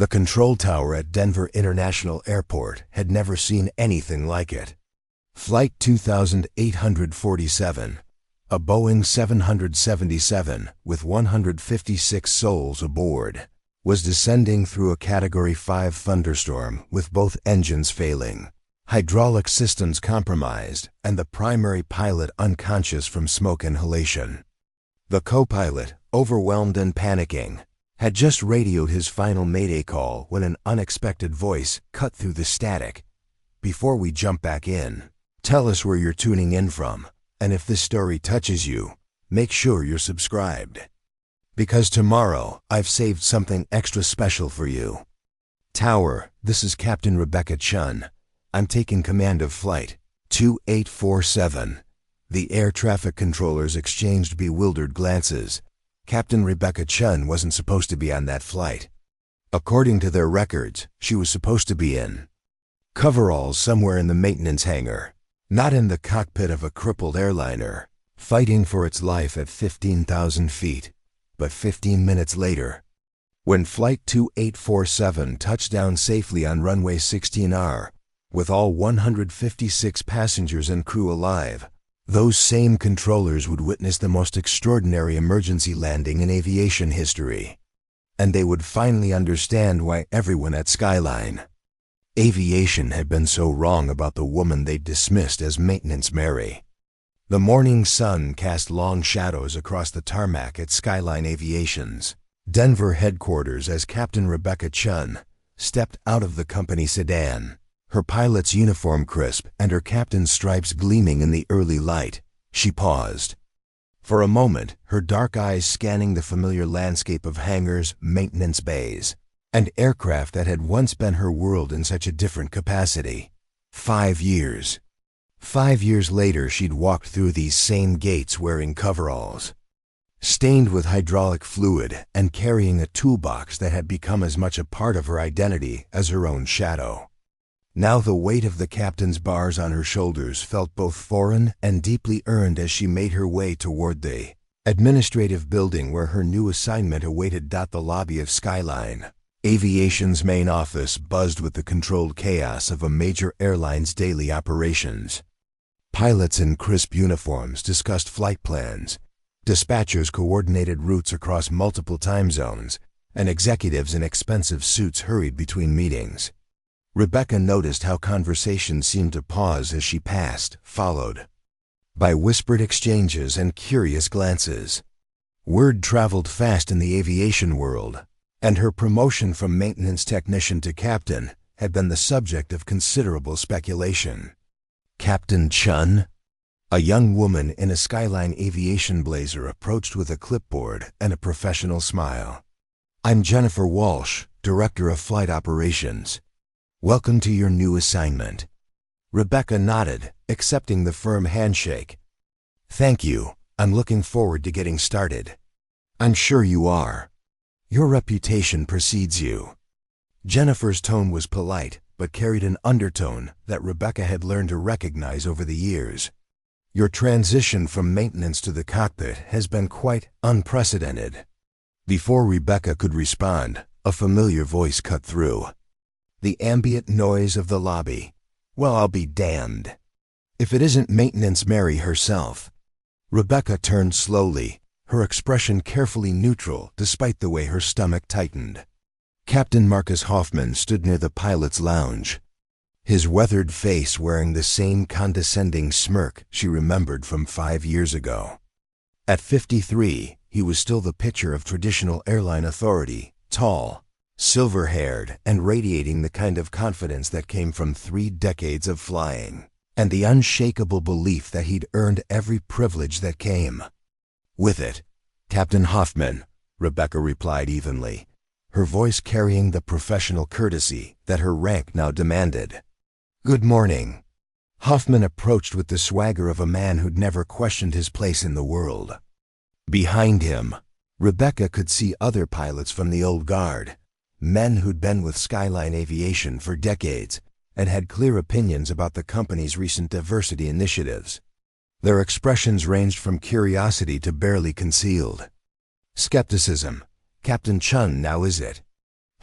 The control tower at Denver International Airport had never seen anything like it. Flight 2847, a Boeing 777 with 156 souls aboard, was descending through a Category 5 thunderstorm with both engines failing, hydraulic systems compromised, and the primary pilot unconscious from smoke inhalation. The co-pilot, overwhelmed and panicking, had just radioed his final mayday call when an unexpected voice cut through the static. "Before we jump back in, tell us where you're tuning in from, and if this story touches you, make sure you're subscribed. Because tomorrow, I've saved something extra special for you. Tower, this is Captain Rebecca Chun. I'm taking command of Flight 2847. The air traffic controllers exchanged bewildered glances. Captain Rebecca Chun wasn't supposed to be on that flight. According to their records, she was supposed to be in coveralls somewhere in the maintenance hangar, not in the cockpit of a crippled airliner, fighting for its life at 15,000 feet. But 15 minutes later, when Flight 2847 touched down safely on runway 16R, with all 156 passengers and crew alive, those same controllers would witness the most extraordinary emergency landing in aviation history. And they would finally understand why everyone at Skyline Aviation had been so wrong about the woman they'd dismissed as Maintenance Mary. The morning sun cast long shadows across the tarmac at Skyline Aviation's Denver headquarters as Captain Rebecca Chun stepped out of the company sedan, her pilot's uniform crisp and her captain's stripes gleaming in the early light. She paused. For a moment, her dark eyes scanning the familiar landscape of hangars, maintenance bays, and aircraft that had once been her world in such a different capacity. 5 years. 5 years later, she'd walked through these same gates wearing coveralls, stained with hydraulic fluid and carrying a toolbox that had become as much a part of her identity as her own shadow. Now the weight of the captain's bars on her shoulders felt both foreign and deeply earned as she made her way toward the administrative building where her new assignment awaited. The lobby of Skyline Aviation's main office buzzed with the controlled chaos of a major airline's daily operations. Pilots in crisp uniforms discussed flight plans, dispatchers coordinated routes across multiple time zones, and executives in expensive suits hurried between meetings. Rebecca noticed how conversations seemed to pause as she passed, followed by whispered exchanges and curious glances. Word traveled fast in the aviation world, and her promotion from maintenance technician to captain had been the subject of considerable speculation. Captain Chun? A young woman in a Skyline Aviation blazer approached with a clipboard and a professional smile. "I'm Jennifer Walsh, Director of Flight Operations. Welcome to your new assignment." Rebecca nodded, accepting the firm handshake. "Thank you. I'm looking forward to getting started." "I'm sure you are. Your reputation precedes you." Jennifer's tone was polite, but carried an undertone that Rebecca had learned to recognize over the years. "Your transition from maintenance to the cockpit has been quite unprecedented." Before Rebecca could respond, a familiar voice cut through. The ambient noise of the lobby. "Well, I'll be damned if it isn't Maintenance Mary herself." Rebecca turned slowly, her expression carefully neutral despite the way her stomach tightened. Captain Marcus Hoffman stood near the pilot's lounge, his weathered face wearing the same condescending smirk she remembered from 5 years ago. At 53, he was still the picture of traditional airline authority, tall, silver-haired, and radiating the kind of confidence that came from 3 decades of flying, and the unshakable belief that he'd earned every privilege that came with it. "Captain Hoffman," Rebecca replied evenly, her voice carrying the professional courtesy that her rank now demanded. "Good morning." Hoffman approached with the swagger of a man who'd never questioned his place in the world. Behind him, Rebecca could see other pilots from the old guard, men who'd been with Skyline Aviation for decades and had clear opinions about the company's recent diversity initiatives. Their expressions ranged from curiosity to barely concealed skepticism. "Captain Chun, now is it?"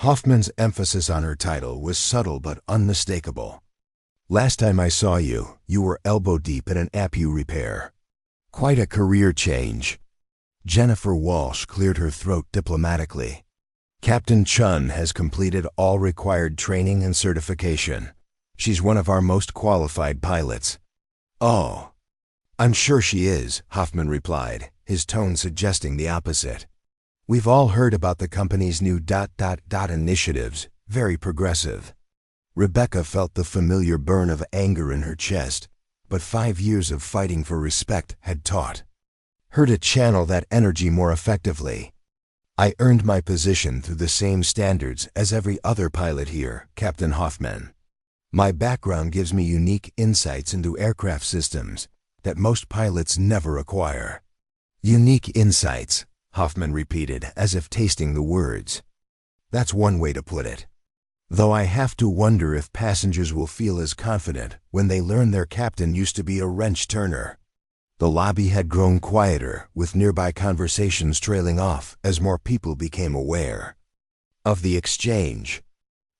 Hoffman's emphasis on her title was subtle but unmistakable. Last time I saw you, you were elbow-deep in an APU repair. Quite a career change. Jennifer Walsh cleared her throat diplomatically. Captain Chun has completed all required training and certification. She's one of our most qualified pilots. Oh, I'm sure she is, Hoffman replied, his tone suggesting the opposite. We've all heard about the company's new ... initiatives, very progressive. Rebecca felt the familiar burn of anger in her chest, but 5 years of fighting for respect had taught her to channel that energy more effectively. I earned my position through the same standards as every other pilot here, Captain Hoffman. My background gives me unique insights into aircraft systems that most pilots never acquire. Unique insights, Hoffman repeated as if tasting the words. That's one way to put it. Though I have to wonder if passengers will feel as confident when they learn their captain used to be a wrench turner. The lobby had grown quieter, with nearby conversations trailing off as more people became aware of the exchange.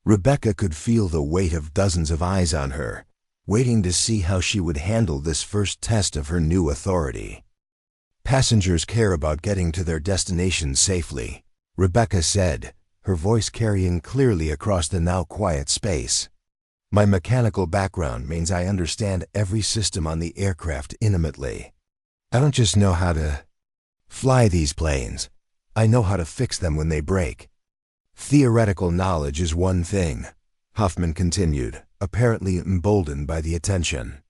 Rebecca could feel the weight of dozens of eyes on her, waiting to see how she would handle this first test of her new authority. Passengers care about getting to their destination safely, Rebecca said, her voice carrying clearly across the now quiet space. My mechanical background means I understand every system on the aircraft intimately. I don't just know how to fly these planes. I know how to fix them when they break. Theoretical knowledge is one thing, Hoffman continued, apparently emboldened by the attention.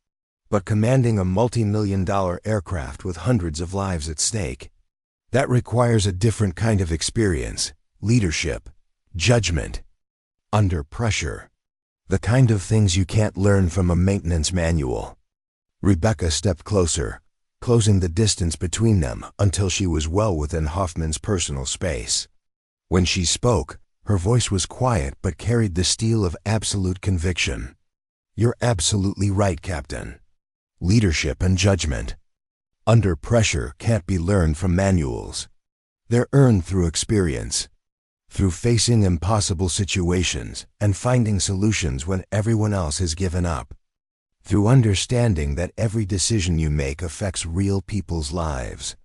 But commanding a multi-million-dollar aircraft with hundreds of lives at stake, that requires a different kind of experience, leadership, judgment, under pressure. The kind of things you can't learn from a maintenance manual. Rebecca stepped closer, closing the distance between them until she was well within Hoffman's personal space. When she spoke, her voice was quiet but carried the steel of absolute conviction. You're absolutely right, Captain. Leadership and judgment, under pressure, can't be learned from manuals. They're earned through experience, through facing impossible situations and finding solutions when everyone else has given up, through understanding that every decision you make affects real people's lives.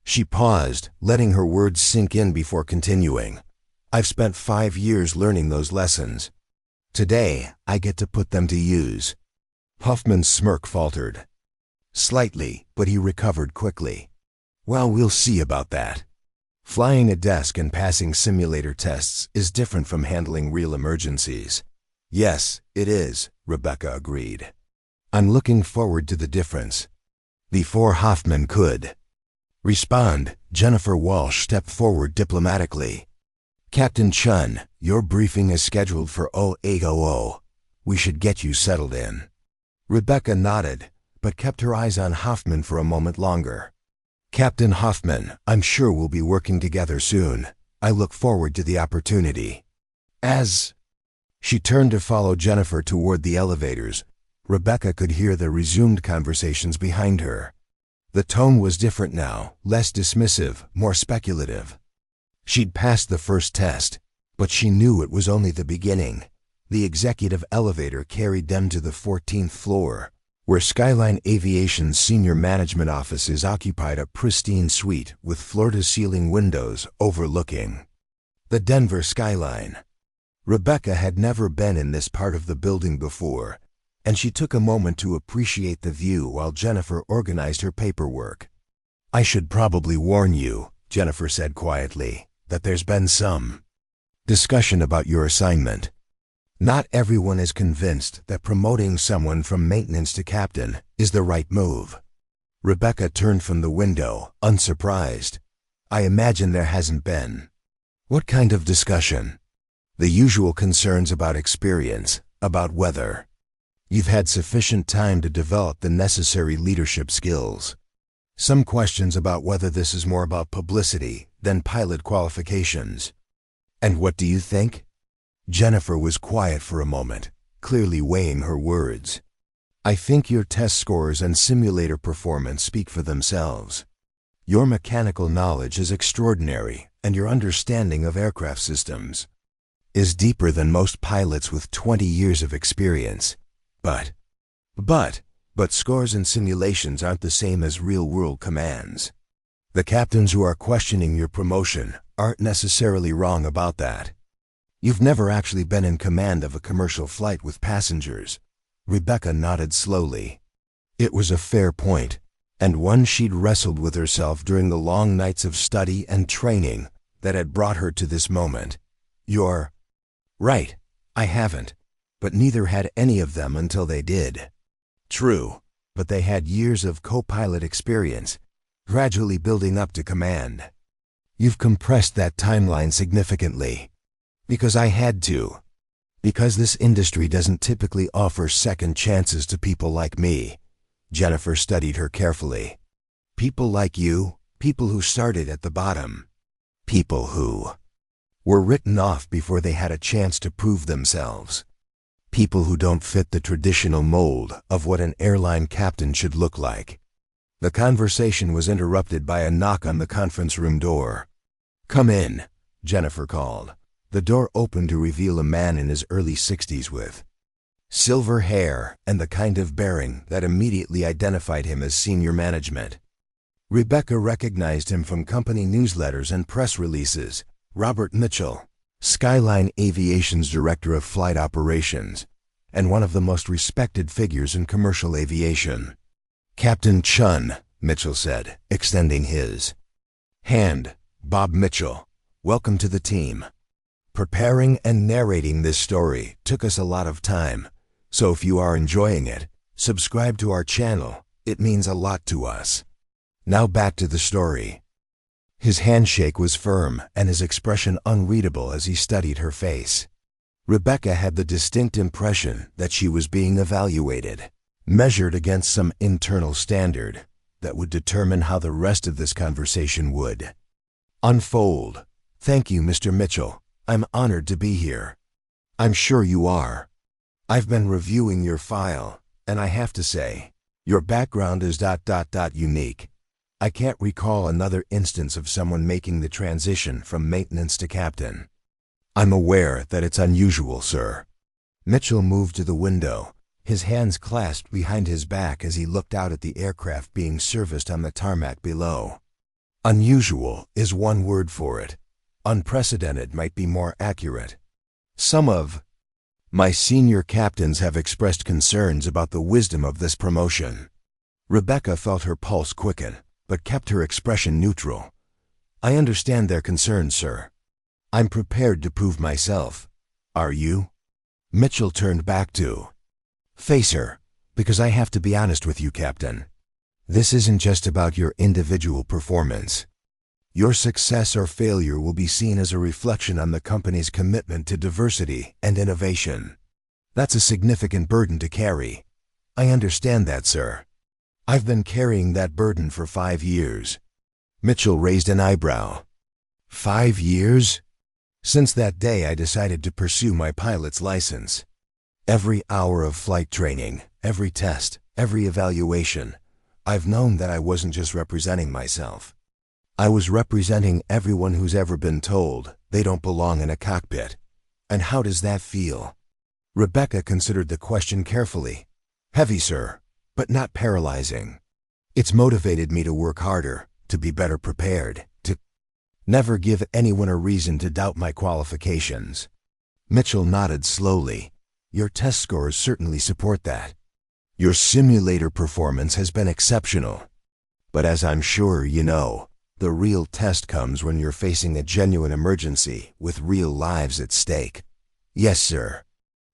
She paused, letting her words sink in before continuing. I've spent 5 years learning those lessons. Today, I get to put them to use. Hoffman's smirk faltered slightly, but he recovered quickly. Well, we'll see about that. Flying a desk and passing simulator tests is different from handling real emergencies. Yes, it is, Rebecca agreed. I'm looking forward to the difference. Before Hoffman could respond, Jennifer Walsh stepped forward diplomatically. Captain Chun, your briefing is scheduled for 0800. We should get you settled in. Rebecca nodded, but kept her eyes on Hoffman for a moment longer. Captain Hoffman, I'm sure we'll be working together soon. I look forward to the opportunity. As she turned to follow Jennifer toward the elevators, Rebecca could hear the resumed conversations behind her. The tone was different now, less dismissive, more speculative. She'd passed the first test, but she knew it was only the beginning. The executive elevator carried them to the 14th floor, where Skyline Aviation's senior management offices occupied a pristine suite with floor-to-ceiling windows overlooking the Denver skyline. Rebecca had never been in this part of the building before, and she took a moment to appreciate the view while Jennifer organized her paperwork. I should probably warn you, Jennifer said quietly, that there's been some discussion about your assignment. Not everyone is convinced that promoting someone from maintenance to captain is the right move. Rebecca turned from the window, unsurprised. I imagine there hasn't been. What kind of discussion? The usual concerns about experience, about whether you've had sufficient time to develop the necessary leadership skills. Some questions about whether this is more about publicity than pilot qualifications. And what do you think? Jennifer was quiet for a moment, clearly weighing her words. I think your test scores and simulator performance speak for themselves. Your mechanical knowledge is extraordinary, and your understanding of aircraft systems is deeper than most pilots with 20 years of experience. But scores and simulations aren't the same as real-world commands. The captains who are questioning your promotion aren't necessarily wrong about that. You've never actually been in command of a commercial flight with passengers. Rebecca nodded slowly. It was a fair point, and one she'd wrestled with herself during the long nights of study and training that had brought her to this moment. You're right, I haven't, but neither had any of them until they did. True, but they had years of co-pilot experience, gradually building up to command. You've compressed that timeline significantly. Because I had to. Because this industry doesn't typically offer second chances to people like me. Jennifer studied her carefully. People like you, people who started at the bottom. People who were written off before they had a chance to prove themselves. People who don't fit the traditional mold of what an airline captain should look like. The conversation was interrupted by a knock on the conference room door. "Come in," Jennifer called. The door opened to reveal a man in his early 60s with silver hair and the kind of bearing that immediately identified him as senior management. Rebecca recognized him from company newsletters and press releases. Robert Mitchell, Skyline Aviation's Director of Flight Operations, and one of the most respected figures in commercial aviation. "Captain Chun," Mitchell said, extending his hand. "Bob Mitchell, welcome to the team." Preparing and narrating this story took us a lot of time, so if you are enjoying it, subscribe to our channel. It means a lot to us. Now back to the story. His handshake was firm and his expression unreadable as he studied her face. Rebecca had the distinct impression that she was being evaluated, measured against some internal standard that would determine how the rest of this conversation would unfold. "Thank you, Mr. Mitchell. I'm honored to be here." "I'm sure you are. I've been reviewing your file, and I have to say, your background is unique. I can't recall another instance of someone making the transition from maintenance to captain." "I'm aware that it's unusual, sir." Mitchell moved to the window, his hands clasped behind his back as he looked out at the aircraft being serviced on the tarmac below. "Unusual is one word for it. Unprecedented might be more accurate. Some of my senior captains have expressed concerns about the wisdom of this promotion." Rebecca felt her pulse quicken, but kept her expression neutral. "I understand their concerns, sir. I'm prepared to prove myself. Are you?" Mitchell turned back to face her. "Because I have to be honest with you, Captain. This isn't just about your individual performance. Your success or failure will be seen as a reflection on the company's commitment to diversity and innovation. That's a significant burden to carry. I understand that, sir. I've been carrying that burden for 5 years." Mitchell raised an eyebrow. 5 years? "Since that day I decided to pursue my pilot's license. Every hour of flight training, every test, every evaluation, I've known that I wasn't just representing myself. I was representing everyone who's ever been told they don't belong in a cockpit. And how does that feel?" Rebecca considered the question carefully. "Heavy, sir, but not paralyzing. It's motivated me to work harder, to be better prepared, to never give anyone a reason to doubt my qualifications." Mitchell nodded slowly. "Your test scores certainly support that. Your simulator performance has been exceptional. But as I'm sure you know, the real test comes when you're facing a genuine emergency with real lives at stake." "Yes, sir.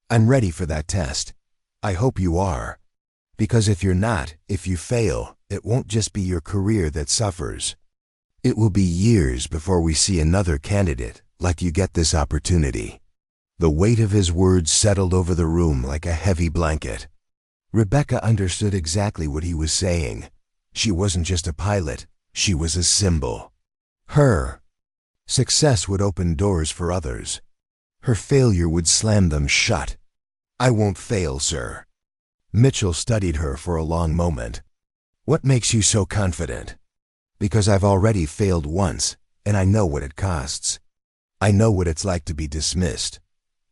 I'm ready for that test. I hope you are. Because if you're not, if you fail, it won't just be your career that suffers. It will be years before we see another candidate like you get this opportunity." The weight of his words settled over the room like a heavy blanket. Rebecca understood exactly what he was saying. She wasn't just a pilot. She was a symbol. Her success would open doors for others. Her failure would slam them shut. "I won't fail, sir." Mitchell studied her for a long moment. "What makes you so confident?" "Because I've already failed once, and I know what it costs. I know what it's like to be dismissed,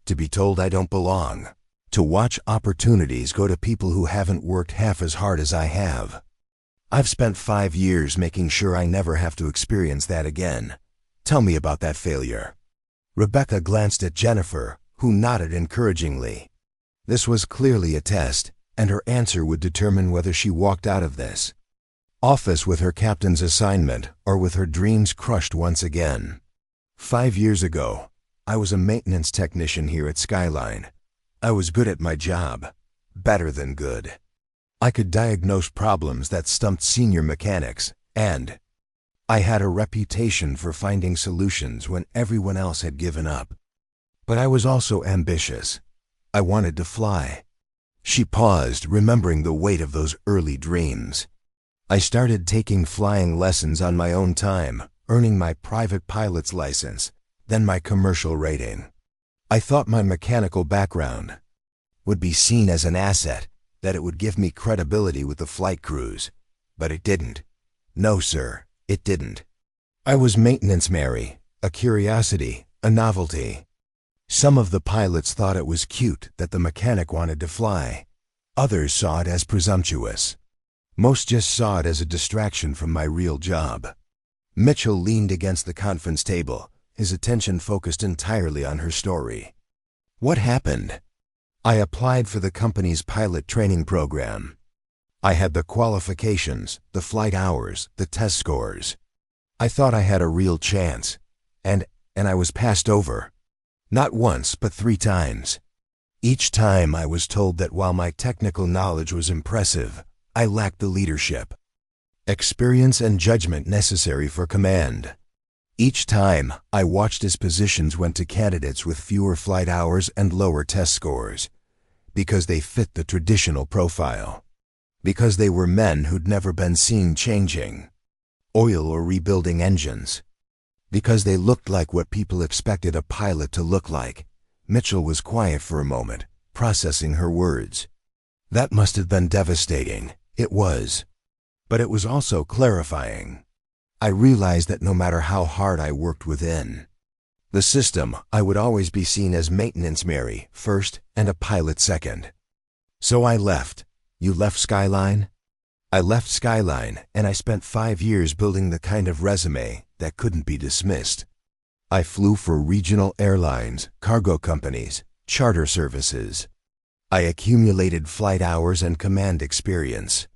to be told I don't belong, to watch opportunities go to people who haven't worked half as hard as I have. I've spent 5 years making sure I never have to experience that again. Tell me about that failure." Rebecca glanced at Jennifer, who nodded encouragingly. This was clearly a test, and her answer would determine whether she walked out of this office with her captain's assignment or with her dreams crushed once again. 5 years ago, I was a maintenance technician here at Skyline. I was good at my job, better than good. I could diagnose problems that stumped senior mechanics, and I had a reputation for finding solutions when everyone else had given up. But I was also ambitious. I wanted to fly. She paused, remembering the weight of those early dreams. I started taking flying lessons on my own time, earning my private pilot's license, then my commercial rating. I thought my mechanical background would be seen as an asset, that it would give me credibility with the flight crews. But it didn't. No, sir, it didn't. I was maintenance Mary, a curiosity, a novelty. Some of the pilots thought it was cute that the mechanic wanted to fly. Others saw it as presumptuous. Most just saw it as a distraction from my real job. Mitchell leaned against the conference table, his attention focused entirely on her story. What happened? I applied for the company's pilot training program. I had the qualifications, the flight hours, the test scores. I thought I had a real chance, and I was passed over. Not once, but 3 times. Each time I was told that while my technical knowledge was impressive, I lacked the leadership, experience and judgment necessary for command. Each time, I watched as positions went to candidates with fewer flight hours and lower test scores, because they fit the traditional profile, because they were men who'd never been seen changing oil or rebuilding engines, because they looked like what people expected a pilot to look like. Mitchell was quiet for a moment, processing her words. That must have been devastating. It was. But it was also clarifying. I realized that no matter how hard I worked within the system, I would always be seen as maintenance Mary first and a pilot second. So I left. You left Skyline? I left Skyline, and I spent 5 years building the kind of resume that couldn't be dismissed. I flew for regional airlines, cargo companies, charter services. I accumulated flight hours and command experience.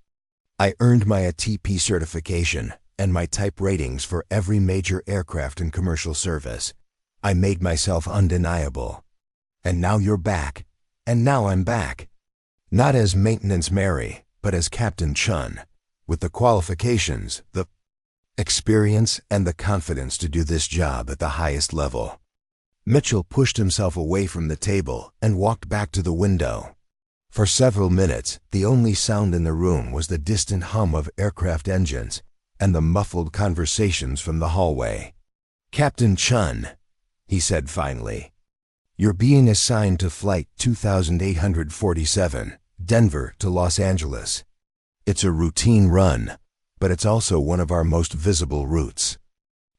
I earned my ATP certification and my type ratings for every major aircraft in commercial service. I made myself undeniable. And now you're back. And now I'm back. Not as Maintenance Mary, but as Captain Chun, with the qualifications, the experience, and the confidence to do this job at the highest level. Mitchell pushed himself away from the table and walked back to the window. For several minutes, the only sound in the room was the distant hum of aircraft engines and the muffled conversations from the hallway. "Captain Chun," he said finally, "you're being assigned to Flight 2847, Denver to Los Angeles. It's a routine run, but it's also one of our most visible routes.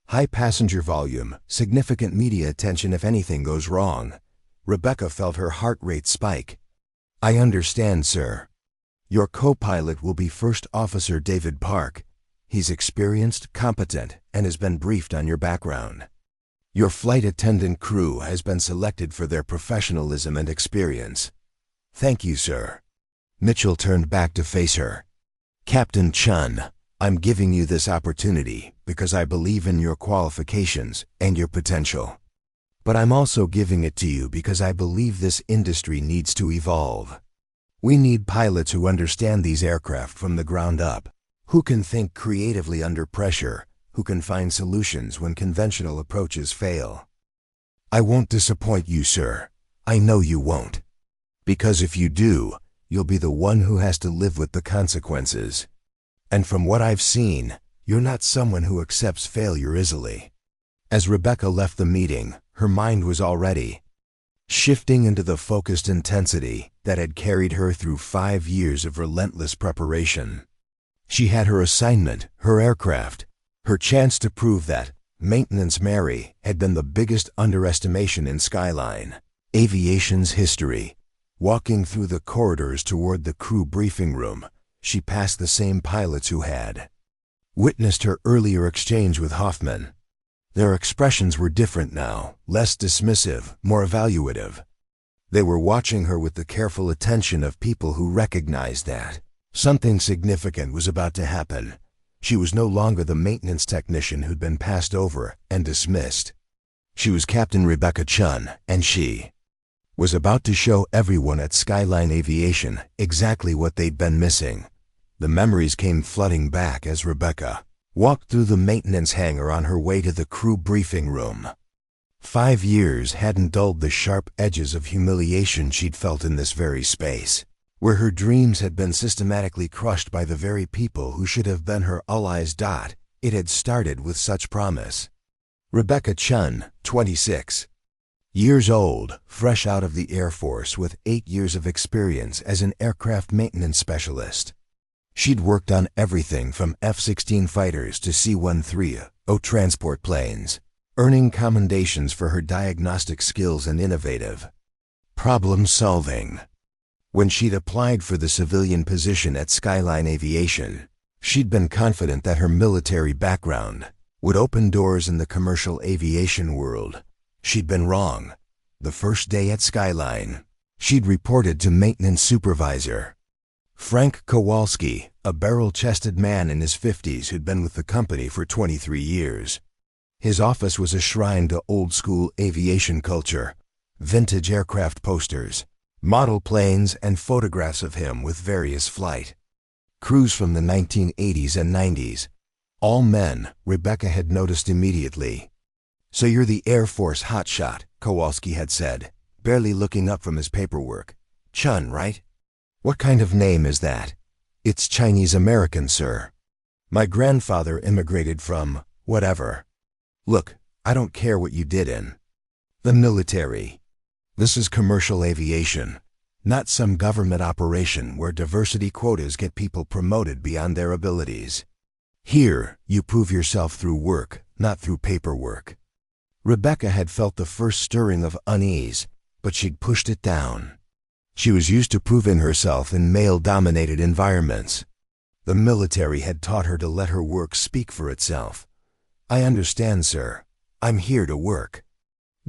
High passenger volume, significant media attention if anything goes wrong." Rebecca felt her heart rate spike. "I understand, sir. Your co-pilot will be First Officer David Park. He's experienced, competent, and has been briefed on your background. Your flight attendant crew has been selected for their professionalism and experience." "Thank you, sir." Mitchell turned back to face her. "Captain Chun, I'm giving you this opportunity because I believe in your qualifications and your potential. But I'm also giving it to you because I believe this industry needs to evolve. We need pilots who understand these aircraft from the ground up, who can think creatively under pressure, who can find solutions when conventional approaches fail. I won't disappoint you, sir. I know you won't. Because if you do, you'll be the one who has to live with the consequences. And from what I've seen, you're not someone who accepts failure easily." As Rebecca left the meeting, her mind was already shifting into the focused intensity that had carried her through 5 years of relentless preparation. She had her assignment, her aircraft, her chance to prove that Maintenance Mary had been the biggest underestimation in Skyline. Aviation's history. Walking through the corridors toward the crew briefing room, she passed the same pilots who had witnessed her earlier exchange with Hoffman. Their expressions were different now, less dismissive, more evaluative. They were watching her with the careful attention of people who recognized that something significant was about to happen. She was no longer the maintenance technician who'd been passed over and dismissed. She was Captain Rebecca Chun, and she was about to show everyone at Skyline Aviation exactly what they'd been missing. The memories came flooding back as Rebecca walked through the maintenance hangar on her way to the crew briefing room. 5 years hadn't dulled the sharp edges of humiliation she'd felt in this very space, where her dreams had been systematically crushed by the very people who should have been her allies. It had started with such promise. Rebecca Chun, 26 years old, fresh out of the Air Force with 8 years of experience as an aircraft maintenance specialist. She'd worked on everything from F-16 fighters to C-130 transport planes, earning commendations for her diagnostic skills and innovative problem solving. When she'd applied for the civilian position at Skyline Aviation, she'd been confident that her military background would open doors in the commercial aviation world. She'd been wrong. The first day at Skyline, she'd reported to maintenance supervisor Frank Kowalski, a barrel-chested man in his 50s who'd been with the company for 23 years. His office was a shrine to old-school aviation culture, vintage aircraft posters, model planes, and photographs of him with various flight crews from the 1980s and 90s. All men, Rebecca had noticed immediately. "So you're the Air Force hotshot," Kowalski had said, barely looking up from his paperwork. "Chun, right? What kind of name is that?" "It's Chinese-American, sir. My grandfather immigrated from whatever. Look, I don't care what you did in the military. This is commercial aviation, not some government operation where diversity quotas get people promoted beyond their abilities. Here, you prove yourself through work, not through paperwork." Rebecca had felt the first stirring of unease, but she'd pushed it down. She was used to proving herself in male-dominated environments. The military had taught her to let her work speak for itself. "I understand, sir. I'm here to work."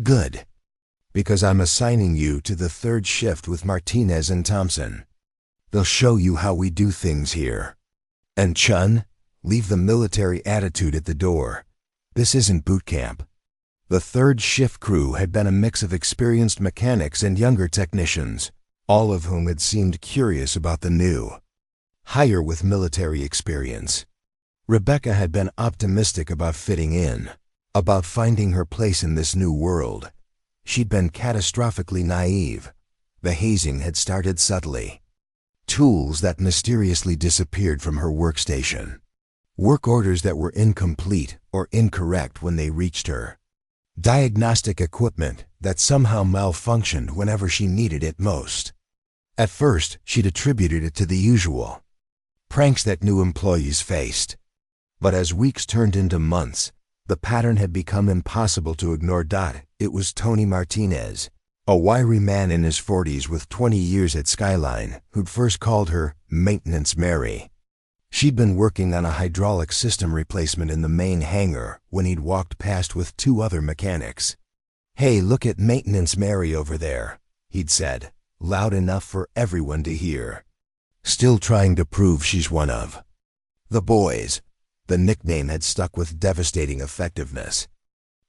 "Good. Because I'm assigning you to the third shift with Martinez and Thompson. They'll show you how we do things here. And Chun, leave the military attitude at the door. This isn't boot camp." The third shift crew had been a mix of experienced mechanics and younger technicians, all of whom had seemed curious about the new hire with military experience. Rebecca had been optimistic about fitting in, about finding her place in this new world. She'd been catastrophically naive. The hazing had started subtly. Tools that mysteriously disappeared from her workstation. Work orders that were incomplete or incorrect when they reached her. Diagnostic equipment that somehow malfunctioned whenever she needed it most. At first, she'd attributed it to the usual pranks that new employees faced. But as weeks turned into months, the pattern had become impossible to ignore. It was Tony Martinez, a wiry man in his 40s with 20 years at Skyline, who'd first called her Maintenance Mary. She'd been working on a hydraulic system replacement in the main hangar when he'd walked past with 2 other mechanics. "Hey, look at Maintenance Mary over there," he'd said, loud enough for everyone to hear. "Still trying to prove she's one of the boys." The nickname had stuck with devastating effectiveness.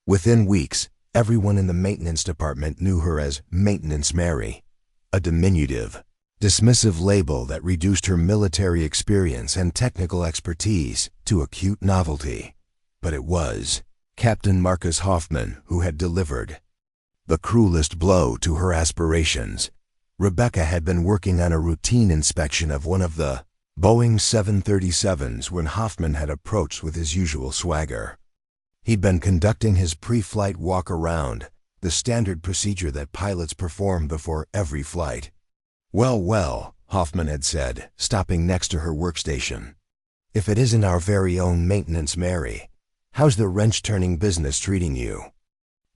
Within weeks, everyone in the maintenance department knew her as Maintenance Mary, a diminutive, dismissive label that reduced her military experience and technical expertise to a cute novelty. But it was Captain Marcus Hoffman who had delivered the cruelest blow to her aspirations. Rebecca had been working on a routine inspection of one of the Boeing 737s when Hoffman had approached with his usual swagger. He'd been conducting his pre-flight walk-around, the standard procedure that pilots perform before every flight. Well, Hoffman had said, stopping next to her workstation. "If it isn't our very own Maintenance Mary, how's the wrench-turning business treating you?"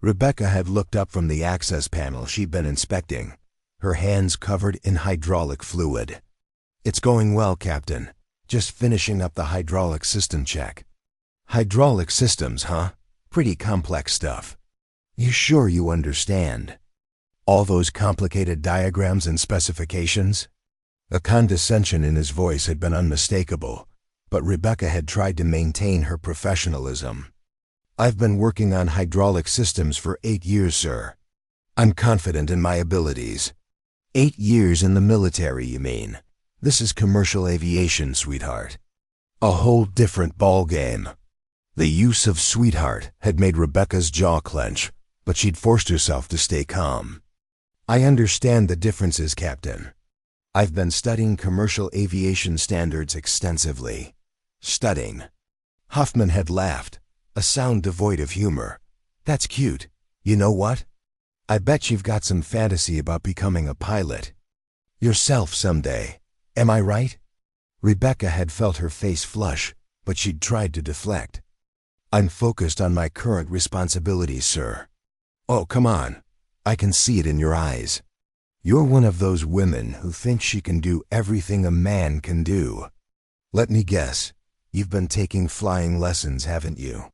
Rebecca had looked up from the access panel she'd been inspecting, her hands covered in hydraulic fluid. "It's going well, Captain. Just finishing up the hydraulic system check." "Hydraulic systems, huh? Pretty complex stuff. You sure you understand? All those complicated diagrams and specifications?" The condescension in his voice had been unmistakable, but Rebecca had tried to maintain her professionalism. "I've been working on hydraulic systems for 8 years, sir. I'm confident in my abilities." 8 years in the military, you mean? This is commercial aviation, sweetheart. A whole different ballgame. The use of sweetheart had made Rebecca's jaw clench, but she'd forced herself to stay calm. "I understand the differences, Captain. I've been studying commercial aviation standards extensively." "Studying?" Hoffman had laughed, a sound devoid of humor. "That's cute. You know what? I bet you've got some fantasy about becoming a pilot. Yourself someday. Am I right?" Rebecca had felt her face flush, but she'd tried to deflect. "I'm focused on my current responsibilities, sir." "Oh, come on. I can see it in your eyes. You're one of those women who think she can do everything a man can do. Let me guess, you've been taking flying lessons, haven't you?"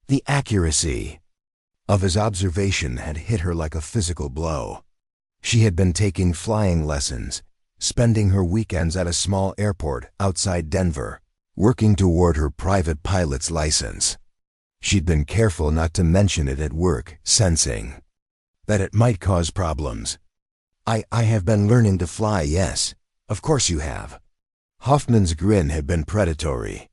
The accuracy of his observation had hit her like a physical blow. She had been taking flying lessons, spending her weekends at a small airport outside Denver, working toward her private pilot's license. She'd been careful not to mention it at work, sensing that it might cause problems. I have been learning to fly, yes. Of course you have." Hoffman's grin had been predatory.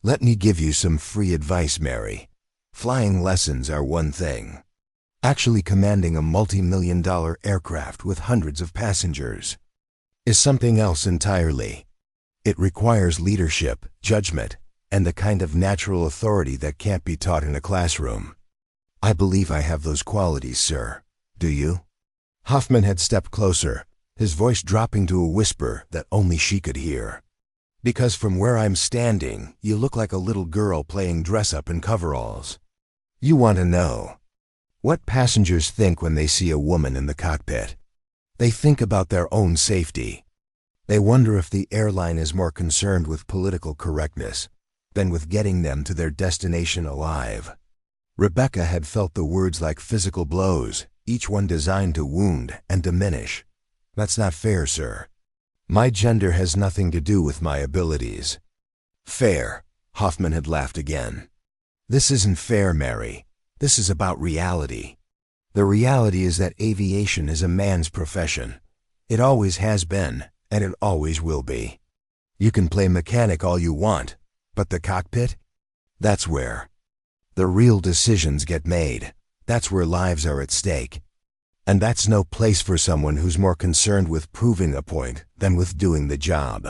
"Let me give you some free advice, Mary. Flying lessons are one thing. Actually commanding a multi-million-dollar aircraft with hundreds of passengers is something else entirely. It requires leadership, judgment, and the kind of natural authority that can't be taught in a classroom. I believe I have those qualities, sir. Do you?" Hoffman had stepped closer, his voice dropping to a whisper that only she could hear. "Because from where I'm standing, you look like a little girl playing dress-up in coveralls. You want to know what passengers think when they see a woman in the cockpit. They think about their own safety. They wonder if the airline is more concerned with political correctness than with getting them to their destination alive." Rebecca had felt the words like physical blows, each one designed to wound and diminish. "That's not fair, sir. My gender has nothing to do with my abilities." "Fair," Hoffman had laughed again. "This isn't fair, Mary. This is about reality. The reality is that aviation is a man's profession. It always has been, and it always will be. You can play mechanic all you want, but the cockpit? That's where the real decisions get made. That's where lives are at stake. And that's no place for someone who's more concerned with proving a point than with doing the job."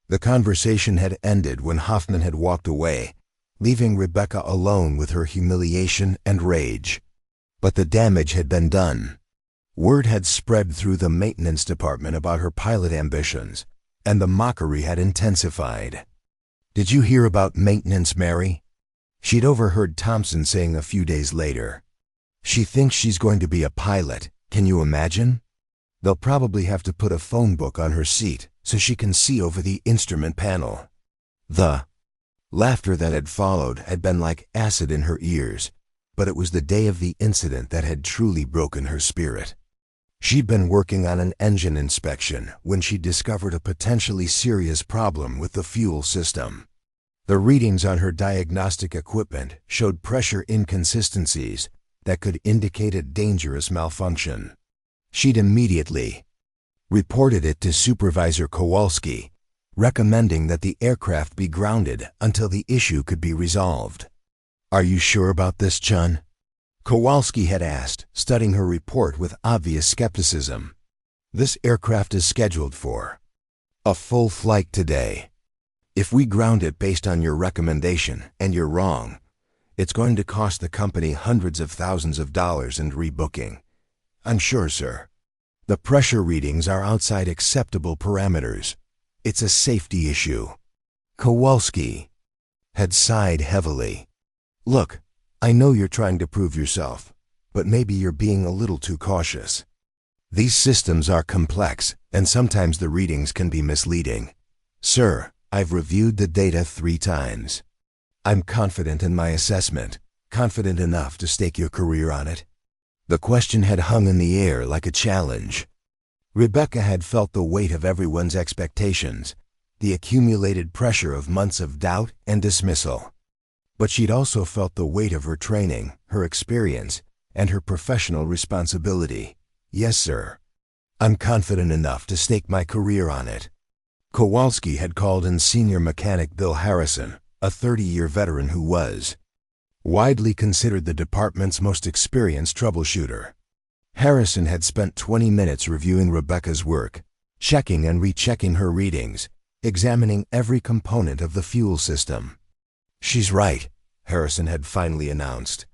The conversation had ended when Hoffman had walked away, leaving Rebecca alone with her humiliation and rage. But the damage had been done. Word had spread through the maintenance department about her pilot ambitions, and the mockery had intensified. "Did you hear about maintenance, Mary?" She'd overheard Thompson saying a few days later. "She thinks she's going to be a pilot. Can you imagine? They'll probably have to put a phone book on her seat so she can see over the instrument panel." The laughter that had followed had been like acid in her ears, but it was the day of the incident that had truly broken her spirit. She'd been working on an engine inspection when she discovered a potentially serious problem with the fuel system. The readings on her diagnostic equipment showed pressure inconsistencies that could indicate a dangerous malfunction. She'd immediately reported it to Supervisor Kowalski, recommending that the aircraft be grounded until the issue could be resolved. "Are you sure about this, Chun?" Kowalski had asked, studying her report with obvious skepticism. "This aircraft is scheduled for a full flight today. If we ground it based on your recommendation, and you're wrong, it's going to cost the company hundreds of thousands of dollars in rebooking." "I'm sure, sir. The pressure readings are outside acceptable parameters. It's a safety issue." Kowalski had sighed heavily. "Look, I know you're trying to prove yourself, but maybe you're being a little too cautious. These systems are complex, and sometimes the readings can be misleading. Sir, I've reviewed the data 3 times. I'm confident in my assessment, confident enough to stake your career on it. The question had hung in the air like a challenge. Rebecca had felt the weight of everyone's expectations, the accumulated pressure of months of doubt and dismissal. But she'd also felt the weight of her training, her experience, and her professional responsibility. Yes, sir. I'm confident enough to stake my career on it. Kowalski had called in senior mechanic Bill Harrison, a 30-year veteran who was widely considered the department's most experienced troubleshooter. Harrison had spent 20 minutes reviewing Rebecca's work, checking and rechecking her readings, examining every component of the fuel system. She's right, Harrison had finally announced.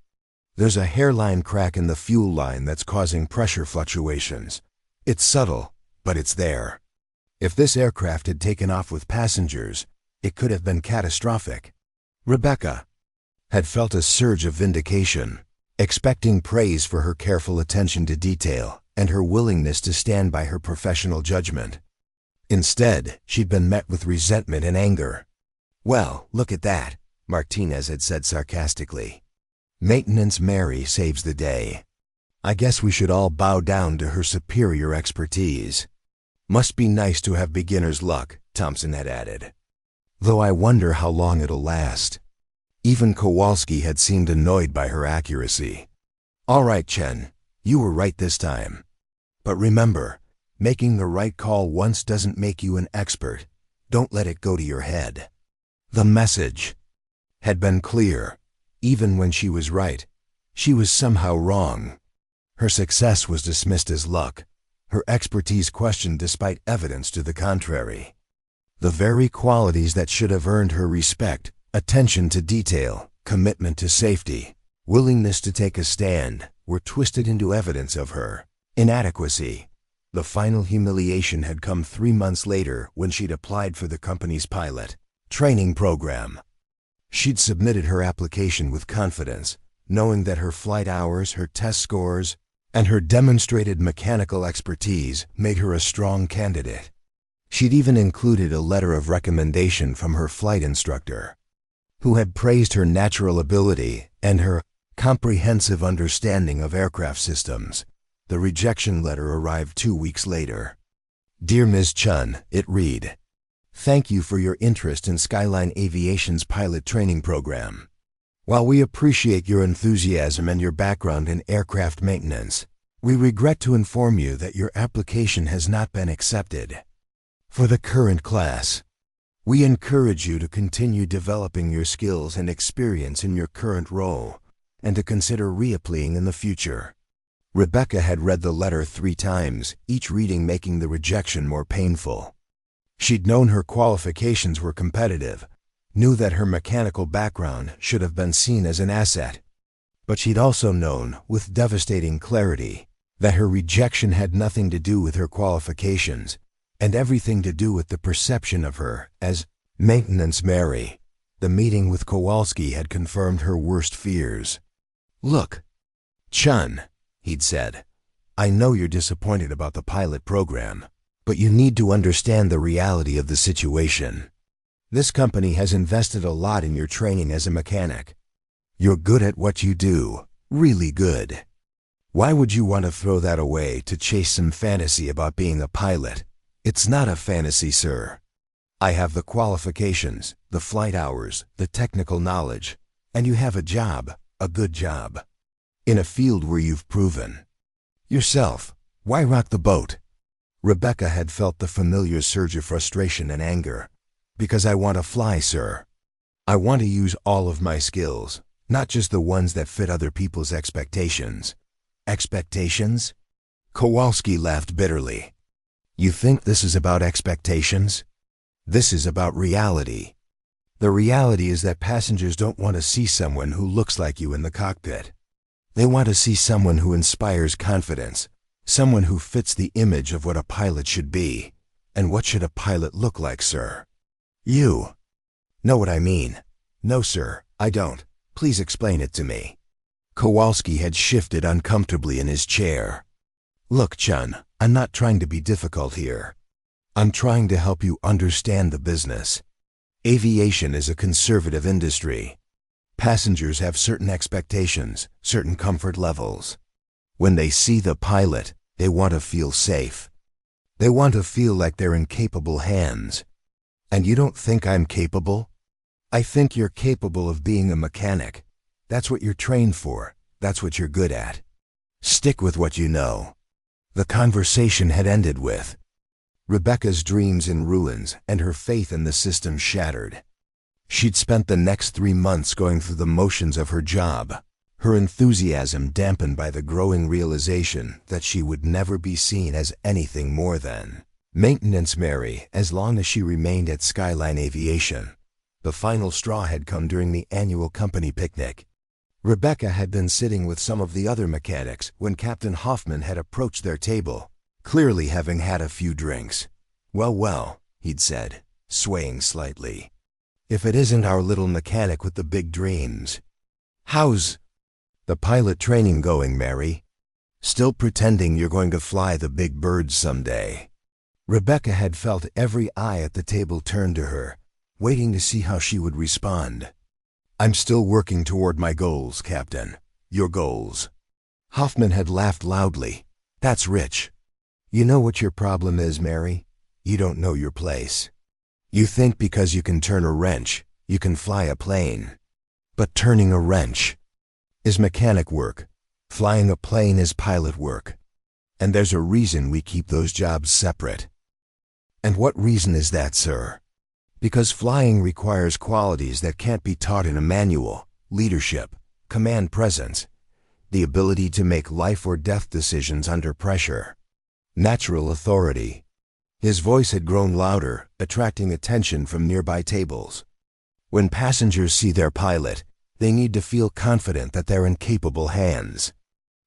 There's a hairline crack in the fuel line that's causing pressure fluctuations. It's subtle, but it's there. If this aircraft had taken off with passengers, it could have been catastrophic. Rebecca had felt a surge of vindication, expecting praise for her careful attention to detail and her willingness to stand by her professional judgment. Instead, she'd been met with resentment and anger. Well, look at that, Martinez had said sarcastically. Maintenance Mary saves the day. I guess we should all bow down to her superior expertise. Must be nice to have beginner's luck, Thompson had added. Though I wonder how long it'll last. Even Kowalski had seemed annoyed by her accuracy. All right, Chen, you were right this time. But remember, making the right call once doesn't make you an expert. Don't let it go to your head. The message had been clear. Even when she was right, she was somehow wrong. Her success was dismissed as luck, her expertise questioned despite evidence to the contrary. The very qualities that should have earned her respect, attention to detail, commitment to safety, willingness to take a stand, were twisted into evidence of her inadequacy. The final humiliation had come 3 months later when she'd applied for the company's pilot training program. She'd submitted her application with confidence, knowing that her flight hours, her test scores, and her demonstrated mechanical expertise made her a strong candidate. She'd even included a letter of recommendation from her flight instructor, who had praised her natural ability and her comprehensive understanding of aircraft systems. The rejection letter arrived 2 weeks later. Dear Ms. Chun, it read, "Thank you for your interest in Skyline Aviation's pilot training program. While we appreciate your enthusiasm and your background in aircraft maintenance, we regret to inform you that your application has not been accepted for the current class. We encourage you to continue developing your skills and experience in your current role and to consider reapplying in the future." Rebecca had read the letter 3 times, each reading making the rejection more painful. She'd known her qualifications were competitive, knew that her mechanical background should have been seen as an asset. But she'd also known, with devastating clarity, that her rejection had nothing to do with her qualifications, and everything to do with the perception of her as Maintenance Mary. The meeting with Kowalski had confirmed her worst fears. "Look, Chun," he'd said, "I know you're disappointed about the pilot program, but you need to understand the reality of the situation. This company has invested a lot in your training as a mechanic. You're good at what you do, really good. Why would you want to throw that away to chase some fantasy about being a pilot? It's not a fantasy, sir. I have the qualifications, the flight hours, the technical knowledge, and you have a job, a good job, in a field where you've proven yourself. Why rock the boat?" Rebecca had felt the familiar surge of frustration and anger. "Because I want to fly, sir. I want to use all of my skills, not just the ones that fit other people's expectations." Expectations? Kowalski laughed bitterly. "You think this is about expectations? This is about reality. The reality is that passengers don't want to see someone who looks like you in the cockpit. They want to see someone who inspires confidence, someone who fits the image of what a pilot should be. And what should a pilot look like, sir? You know what I mean." "No, sir, I don't. Please explain it to me." Kowalski had shifted uncomfortably in his chair. Look, Chun, I'm not trying to be difficult here. I'm trying to help you understand the business. Aviation is a conservative industry. Passengers have certain expectations, certain comfort levels. When they see the pilot, they want to feel safe. They want to feel like they're in capable hands. And you don't think I'm capable? I think you're capable of being a mechanic. That's what you're trained for. That's what you're good at. Stick with what you know. The conversation had ended with Rebecca's dreams in ruins and her faith in the system shattered. She'd spent the next 3 months going through the motions of her job, her enthusiasm dampened by the growing realization that she would never be seen as anything more than Maintenance Mary as long as she remained at Skyline Aviation. The final straw had come during the annual company picnic. Rebecca had been sitting with some of the other mechanics when Captain Hoffman had approached their table, clearly having had a few drinks. Well, he'd said, swaying slightly. If it isn't our little mechanic with the big dreams. How's the pilot training going, Mary? Still pretending you're going to fly the big birds someday? Rebecca had felt every eye at the table turned to her, waiting to see how she would respond. I'm still working toward my goals, Captain. Your goals. Hoffman had laughed loudly. That's rich. You know what your problem is, Mary? You don't know your place. You think because you can turn a wrench, you can fly a plane. But turning a wrench is mechanic work. Flying a plane is pilot work. And there's a reason we keep those jobs separate. And what reason is that, sir? Because flying requires qualities that can't be taught in a manual: leadership, command presence, the ability to make life or death decisions under pressure, natural authority. His voice had grown louder, attracting attention from nearby tables. When passengers see their pilot, they need to feel confident that they're in capable hands.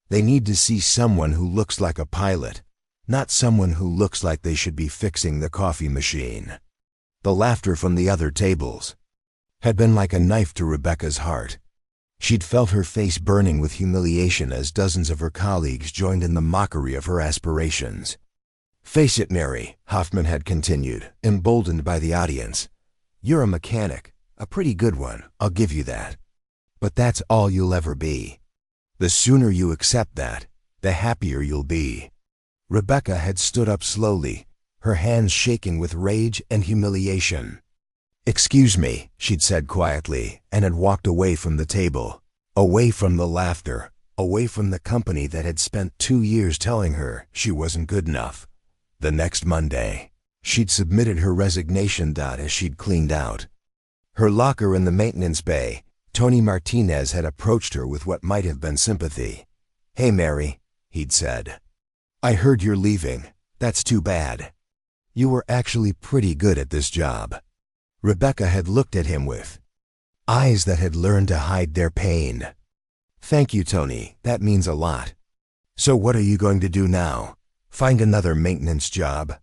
They need to see someone who looks like a pilot, not someone who looks like they should be fixing the coffee machine. The laughter from the other tables had been like a knife to Rebecca's heart. She'd felt her face burning with humiliation as dozens of her colleagues joined in the mockery of her aspirations. Face it, Mary, Hoffman had continued, emboldened by the audience. You're a mechanic, a pretty good one, I'll give you that. But that's all you'll ever be. The sooner you accept that, the happier you'll be. Rebecca had stood up slowly, her hands shaking with rage and humiliation. Excuse me, she'd said quietly, and had walked away from the table, away from the laughter, away from the company that had spent 2 years telling her she wasn't good enough. The next Monday, she'd submitted her resignation as she'd cleaned out her locker in the maintenance bay. Tony Martinez had approached her with what might have been sympathy. Hey, Mary, he'd said. I heard you're leaving. That's too bad. You were actually pretty good at this job. Rebecca had looked at him with eyes that had learned to hide their pain. Thank you, Tony. That means a lot. So what are you going to do now? Find another maintenance job?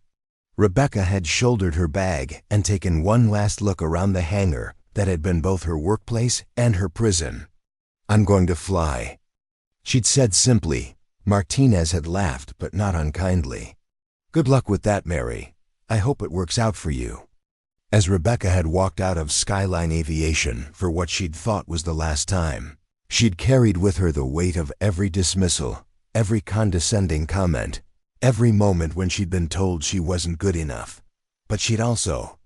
Rebecca had shouldered her bag and taken one last look around the hangar that had been both her workplace and her prison. I'm going to fly, she'd said simply. Martinez had laughed, but not unkindly. Good luck with that, Mary. I hope it works out for you. As Rebecca had walked out of Skyline Aviation for what she'd thought was the last time, she'd carried with her the weight of every dismissal, every condescending comment, every moment when she'd been told she wasn't good enough. But she'd also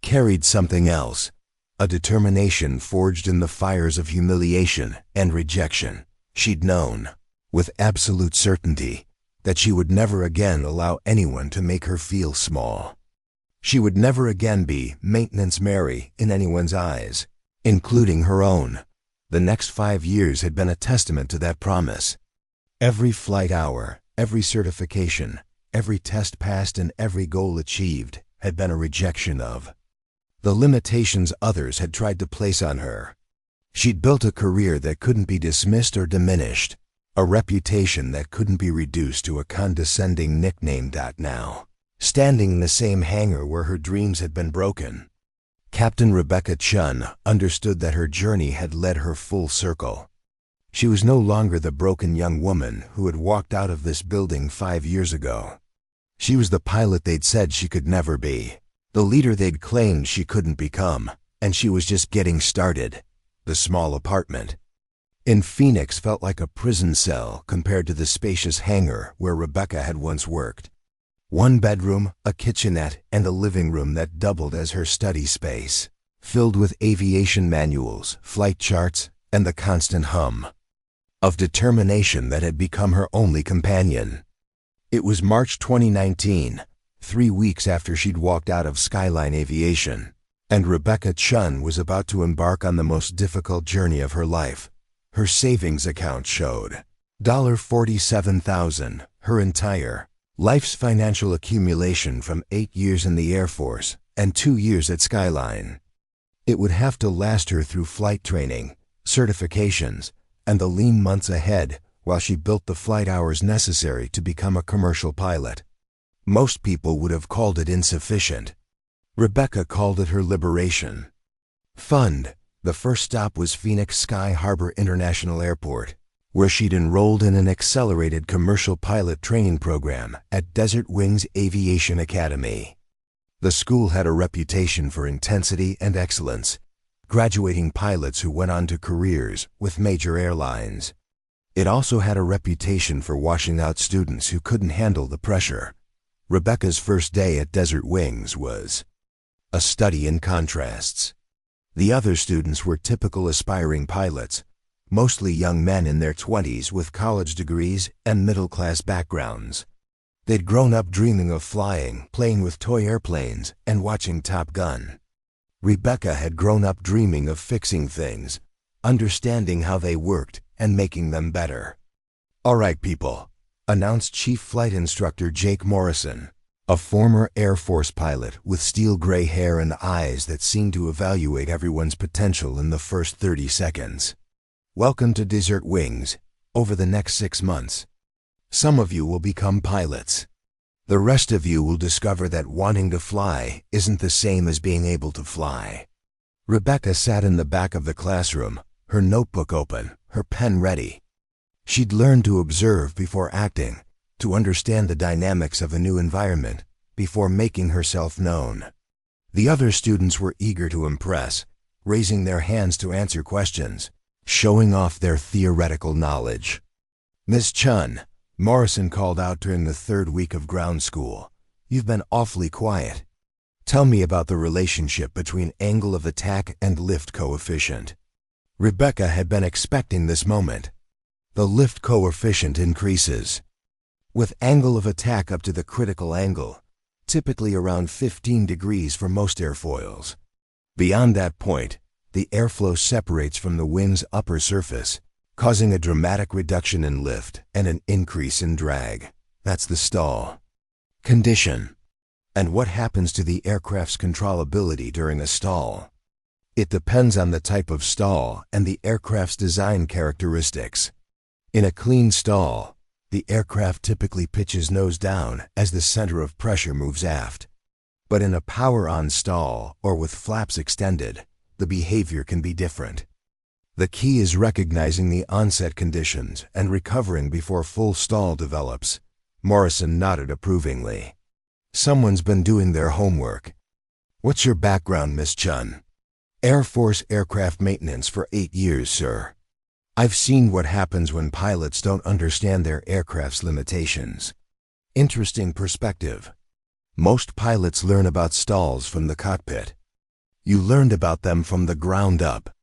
carried something else, a determination forged in the fires of humiliation and rejection. She'd known, with absolute certainty, that she would never again allow anyone to make her feel small. She would never again be Maintenance Mary in anyone's eyes, including her own. The next 5 years had been a testament to that promise. Every flight hour, every certification, every test passed and every goal achieved had been a rejection of the limitations others had tried to place on her. She'd built a career that couldn't be dismissed or diminished, a reputation that couldn't be reduced to a condescending nickname. Now, standing in the same hangar where her dreams had been broken, Captain Rebecca Chun understood that her journey had led her full circle. She was no longer the broken young woman who had walked out of this building 5 years ago. She was the pilot they'd said she could never be, the leader they'd claimed she couldn't become, and she was just getting started. The small apartment in Phoenix felt like a prison cell compared to the spacious hangar where Rebecca had once worked. 1 bedroom, a kitchenette, and a living room that doubled as her study space, filled with aviation manuals, flight charts, and the constant hum of determination that had become her only companion. It was March 2019, 3 weeks after she'd walked out of Skyline Aviation, and Rebecca Chun was about to embark on the most difficult journey of her life. Her savings account showed $47,000, her entire life's financial accumulation from 8 years in the Air Force and 2 years at Skyline. It would have to last her through flight training, certifications, and the lean months ahead while she built the flight hours necessary to become a commercial pilot. Most people would have called it insufficient. Rebecca called it her liberation fund. The first stop was Phoenix Sky Harbor International Airport, where she'd enrolled in an accelerated commercial pilot training program at Desert Wings Aviation Academy. The school had a reputation for intensity and excellence, graduating pilots who went on to careers with major airlines. It also had a reputation for washing out students who couldn't handle the pressure. Rebecca's first day at Desert Wings was a study in contrasts. The other students were typical aspiring pilots, mostly young men in their 20s with college degrees and middle-class backgrounds. They'd grown up dreaming of flying, playing with toy airplanes, and watching Top Gun. Rebecca had grown up dreaming of fixing things, understanding how they worked, and making them better. "All right, people," announced Chief Flight Instructor Jake Morrison, a former Air Force pilot with steel gray hair and eyes that seemed to evaluate everyone's potential in the first 30 seconds. "Welcome to Desert Wings. Over the next 6 months, some of you will become pilots. The rest of you will discover that wanting to fly isn't the same as being able to fly." Rebecca sat in the back of the classroom, her notebook open, her pen ready. She'd learned to observe before acting, to understand the dynamics of a new environment before making herself known. The other students were eager to impress, raising their hands to answer questions, showing off their theoretical knowledge. "Miss Chun," Morrison called out during the 3rd week of ground school, "you've been awfully quiet. Tell me about the relationship between angle of attack and lift coefficient." Rebecca had been expecting this moment. The lift coefficient increases with angle of attack up to the critical angle, typically around 15 degrees for most airfoils. Beyond that point, the airflow separates from the wing's upper surface, causing a dramatic reduction in lift and an increase in drag. That's the stall condition. And what happens to the aircraft's controllability during a stall? It depends on the type of stall and the aircraft's design characteristics. In a clean stall, the aircraft typically pitches nose down as the center of pressure moves aft. But in a power-on stall or with flaps extended, the behavior can be different. The key is recognizing the onset conditions and recovering before full stall develops. Morrison nodded approvingly. "Someone's been doing their homework. What's your background, Miss Chun?" "Air Force aircraft maintenance for 8 years, sir. I've seen what happens when pilots don't understand their aircraft's limitations." Interesting perspective. Most pilots learn about stalls from the cockpit. You learned about them from the ground up.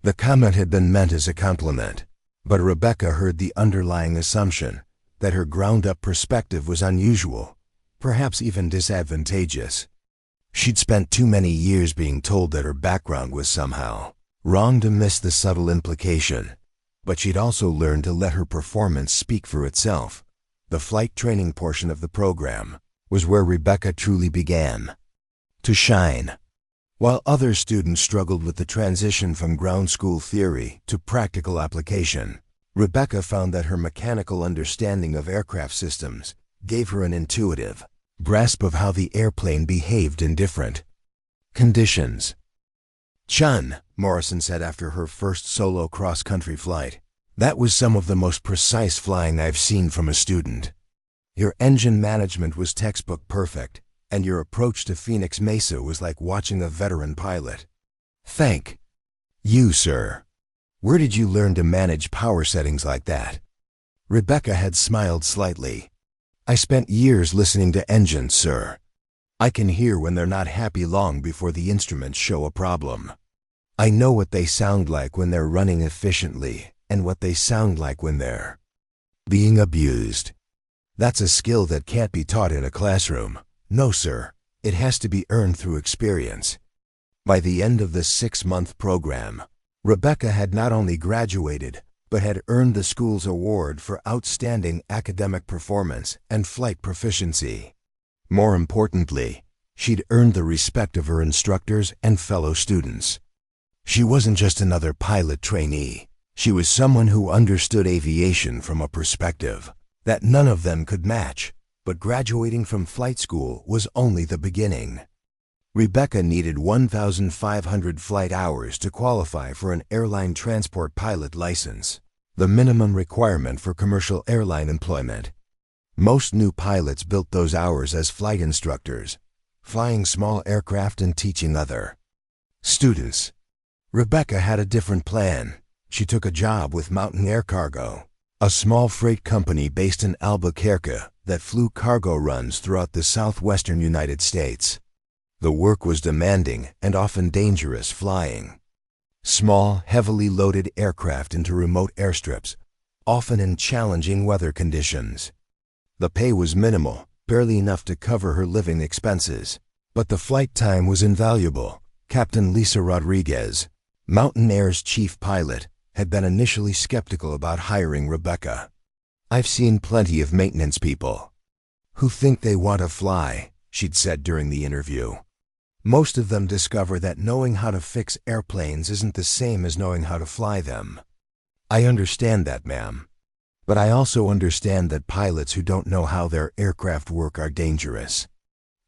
The comment had been meant as a compliment, but Rebecca heard the underlying assumption that her ground-up perspective was unusual, perhaps even disadvantageous. She'd spent too many years being told that her background was somehow wrong to miss the subtle implication. But she'd also learned to let her performance speak for itself. The flight training portion of the program was where Rebecca truly began to shine. While other students struggled with the transition from ground school theory to practical application, Rebecca found that her mechanical understanding of aircraft systems gave her an intuitive grasp of how the airplane behaved in different conditions. "Chun," Morrison said after her first solo cross-country flight, That was some of the most precise flying I've seen from a student. Your engine management was textbook perfect, and your approach to Phoenix Mesa was like watching a veteran pilot. Thank you, sir. Where did you learn to manage power settings like that? Rebecca had smiled slightly. I spent years listening to engines, sir. I can hear when they're not happy long before the instruments show a problem. I know what they sound like when they're running efficiently and what they sound like when they're being abused. That's a skill that can't be taught in a classroom. No, sir. It has to be earned through experience. By the end of the 6-month program, Rebecca had not only graduated, but had earned the school's award for outstanding academic performance and flight proficiency. More importantly, she'd earned the respect of her instructors and fellow students. She wasn't just another pilot trainee. She was someone who understood aviation from a perspective that none of them could match, but graduating from flight school was only the beginning. Rebecca needed 1,500 flight hours to qualify for an airline transport pilot license, the minimum requirement for commercial airline employment. Most new pilots built those hours as flight instructors, flying small aircraft and teaching other students. Rebecca had a different plan. She took a job with Mountain Air Cargo, a small freight company based in Albuquerque that flew cargo runs throughout the southwestern United States. The work was demanding and often dangerous flying. Small, heavily loaded aircraft into remote airstrips, often in challenging weather conditions. The pay was minimal, barely enough to cover her living expenses. But the flight time was invaluable. Captain Lisa Rodriguez, Mountain Air's chief pilot, had been initially skeptical about hiring Rebecca. I've seen plenty of maintenance people who think they want to fly, she'd said during the interview. Most of them discover that knowing how to fix airplanes isn't the same as knowing how to fly them. I understand that, ma'am. But I also understand that pilots who don't know how their aircraft work are dangerous.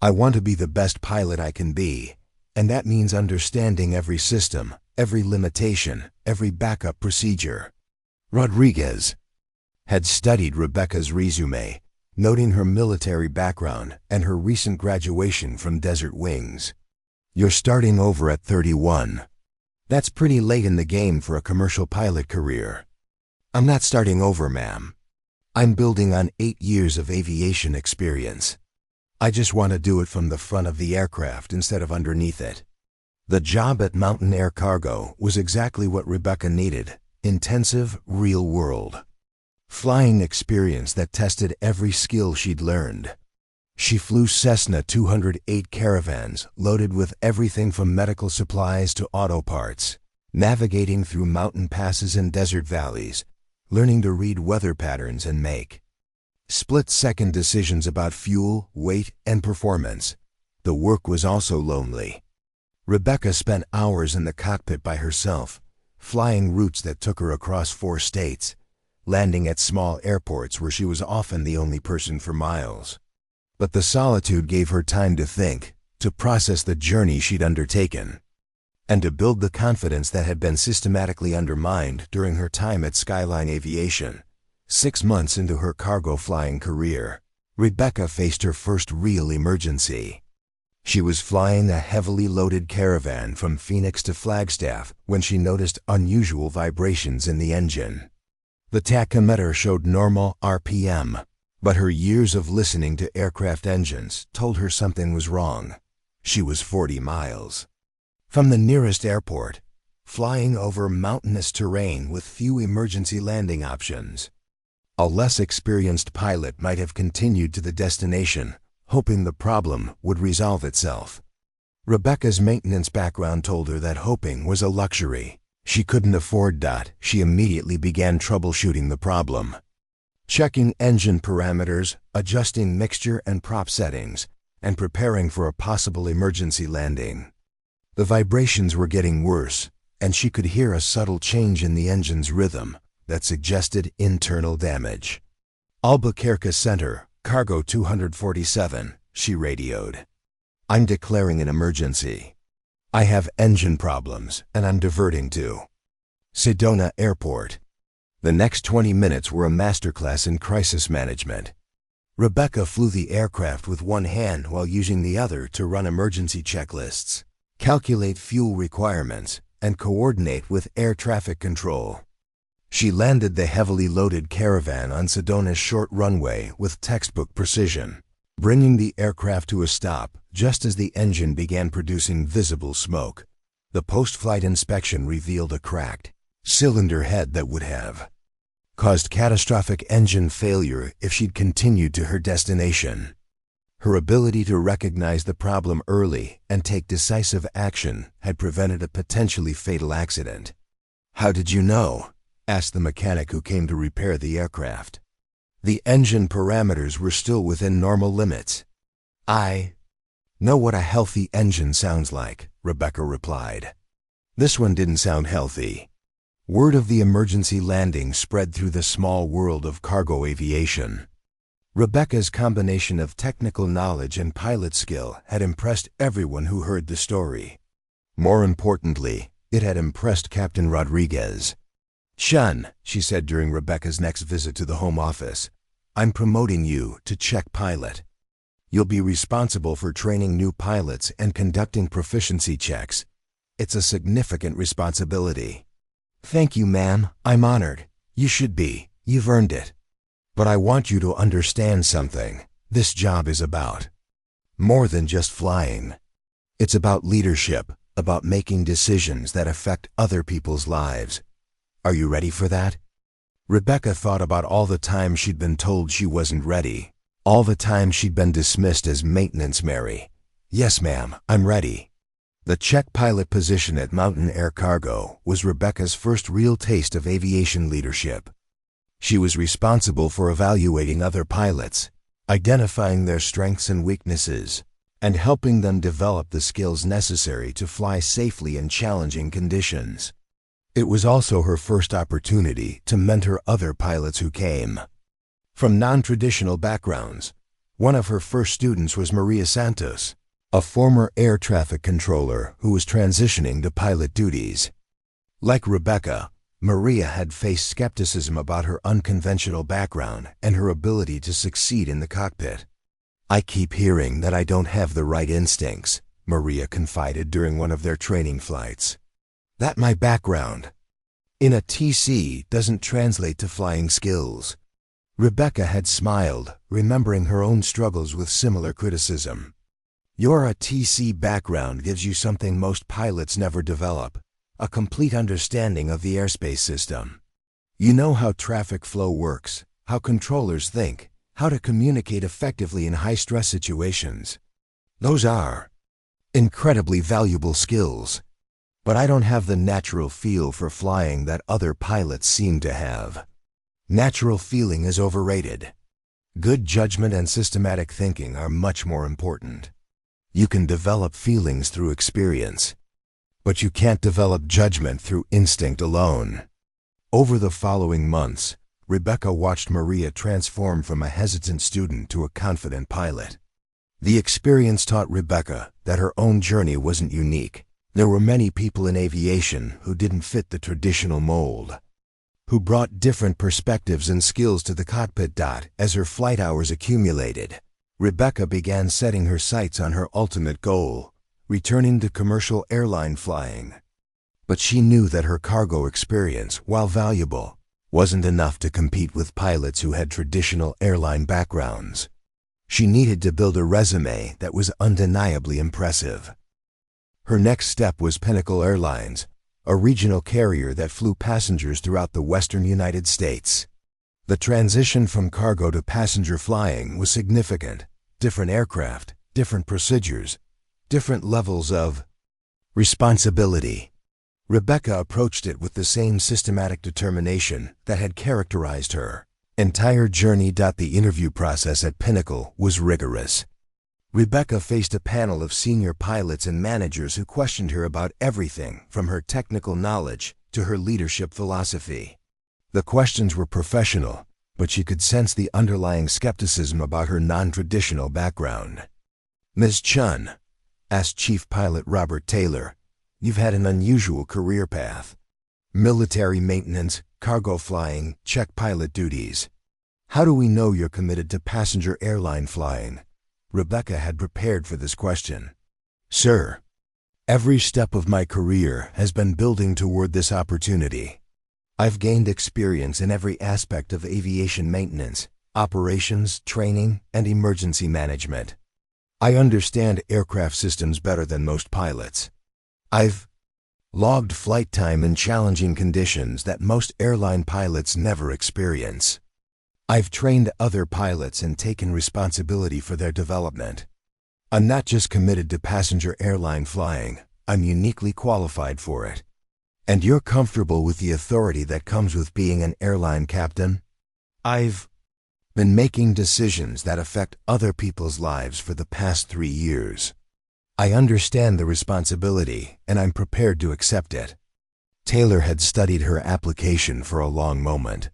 I want to be the best pilot I can be, and that means understanding every system, every limitation, every backup procedure. Rodriguez had studied Rebecca's resume, noting her military background and her recent graduation from Desert Wings. You're starting over at 31. That's pretty late in the game for a commercial pilot career. I'm not starting over, ma'am. I'm building on 8 years of aviation experience. I just want to do it from the front of the aircraft instead of underneath it. The job at Mountain Air Cargo was exactly what Rebecca needed: intensive, real-world flying experience that tested every skill she'd learned. She flew Cessna 208 Caravans loaded with everything from medical supplies to auto parts, navigating through mountain passes and desert valleys, learning to read weather patterns and make split-second decisions about fuel, weight, and performance. The work was also lonely. Rebecca spent hours in the cockpit by herself, flying routes that took her across 4 states, landing at small airports where she was often the only person for miles. But the solitude gave her time to think, to process the journey she'd undertaken, and to build the confidence that had been systematically undermined during her time at Skyline Aviation. 6 months into her cargo flying career, Rebecca faced her first real emergency. She was flying a heavily loaded Caravan from Phoenix to Flagstaff when she noticed unusual vibrations in the engine. The tachometer showed normal RPM, but her years of listening to aircraft engines told her something was wrong. She was 40 miles from the nearest airport, flying over mountainous terrain with few emergency landing options. A less experienced pilot might have continued to the destination, hoping the problem would resolve itself. Rebecca's maintenance background told her that hoping was a luxury she couldn't afford. She immediately began troubleshooting the problem, checking engine parameters, adjusting mixture and prop settings, and preparing for a possible emergency landing. The vibrations were getting worse, and she could hear a subtle change in the engine's rhythm that suggested internal damage. Albuquerque Center, Cargo 247, she radioed. I'm declaring an emergency. I have engine problems, and I'm diverting to Sedona Airport. The next 20 minutes were a masterclass in crisis management. Rebecca flew the aircraft with one hand while using the other to run emergency checklists, calculate fuel requirements, and coordinate with air traffic control. She landed the heavily loaded Caravan on Sedona's short runway with textbook precision, bringing the aircraft to a stop just as the engine began producing visible smoke. The post-flight inspection revealed a cracked cylinder head that would have caused catastrophic engine failure if she'd continued to her destination. Her ability to recognize the problem early and take decisive action had prevented a potentially fatal accident. "How did you know?" asked the mechanic who came to repair the aircraft. "The engine parameters were still within normal limits." "I know what a healthy engine sounds like," Rebecca replied. This one didn't sound healthy. Word of the emergency landing spread through the small world of cargo aviation. Rebecca's combination of technical knowledge and pilot skill had impressed everyone who heard the story. More importantly, it had impressed Captain Rodriguez. "Shun," she said during Rebecca's next visit to the home office, "I'm promoting you to check pilot. You'll be responsible for training new pilots and conducting proficiency checks. It's a significant responsibility." "Thank you, ma'am. I'm honored." "You should be. You've earned it. But I want you to understand something. This job is about more than just flying. It's about leadership, about making decisions that affect other people's lives. Are you ready for that?" Rebecca thought about all the time she'd been told she wasn't ready, all the time she'd been dismissed as Maintenance Mary. "Yes, ma'am, I'm ready." The check pilot position at Mountain Air Cargo was Rebecca's first real taste of aviation leadership. She was responsible for evaluating other pilots, identifying their strengths and weaknesses, and helping them develop the skills necessary to fly safely in challenging conditions. It was also her first opportunity to mentor other pilots who came from non-traditional backgrounds. One of her first students was Maria Santos, a former air traffic controller who was transitioning to pilot duties. Like Rebecca, Maria had faced skepticism about her unconventional background and her ability to succeed in the cockpit. "I keep hearing that I don't have the right instincts," Maria confided during one of their training flights. "That my background in a TC doesn't translate to flying skills." Rebecca had smiled, remembering her own struggles with similar criticism. "Your TC background gives you something most pilots never develop, a complete understanding of the airspace system. You know how traffic flow works, how controllers think, how to communicate effectively in high-stress situations. Those are incredibly valuable skills. But I don't have the natural feel for flying that other pilots seem to have." Natural feeling is overrated. Good judgment and systematic thinking are much more important. You can develop feelings through experience, but you can't develop judgment through instinct alone. Over the following months, Rebecca watched Maria transform from a hesitant student to a confident pilot. The experience taught Rebecca that her own journey wasn't unique. There were many people in aviation who didn't fit the traditional mold, who brought different perspectives and skills to the cockpit. As her flight hours accumulated, Rebecca began setting her sights on her ultimate goal, returning to commercial airline flying. But she knew that her cargo experience, while valuable, wasn't enough to compete with pilots who had traditional airline backgrounds. She needed to build a resume that was undeniably impressive. Her next step was Pinnacle Airlines, a regional carrier that flew passengers throughout the western United States. The transition from cargo to passenger flying was significant. Different aircraft, different procedures, different levels of responsibility. Rebecca approached it with the same systematic determination that had characterized her entire journey. The interview process at Pinnacle was rigorous. Rebecca faced a panel of senior pilots and managers who questioned her about everything from her technical knowledge to her leadership philosophy. The questions were professional, but she could sense the underlying skepticism about her non-traditional background. "Ms. Chun," asked Chief Pilot Robert Taylor, "you've had an unusual career path. Military maintenance, cargo flying, check pilot duties. How do we know you're committed to passenger airline flying? Rebecca had prepared for this question. Sir, every step of my career has been building toward this opportunity. I've gained experience in every aspect of aviation maintenance, operations, training, and emergency management. I understand aircraft systems better than most pilots. I've logged flight time in challenging conditions that most airline pilots never experience. I've trained other pilots and taken responsibility for their development. I'm not just committed to passenger airline flying, I'm uniquely qualified for it. And you're comfortable with the authority that comes with being an airline captain? I've been making decisions that affect other people's lives for the past 3 years. I understand the responsibility, and I'm prepared to accept it. Taylor had studied her application for a long moment.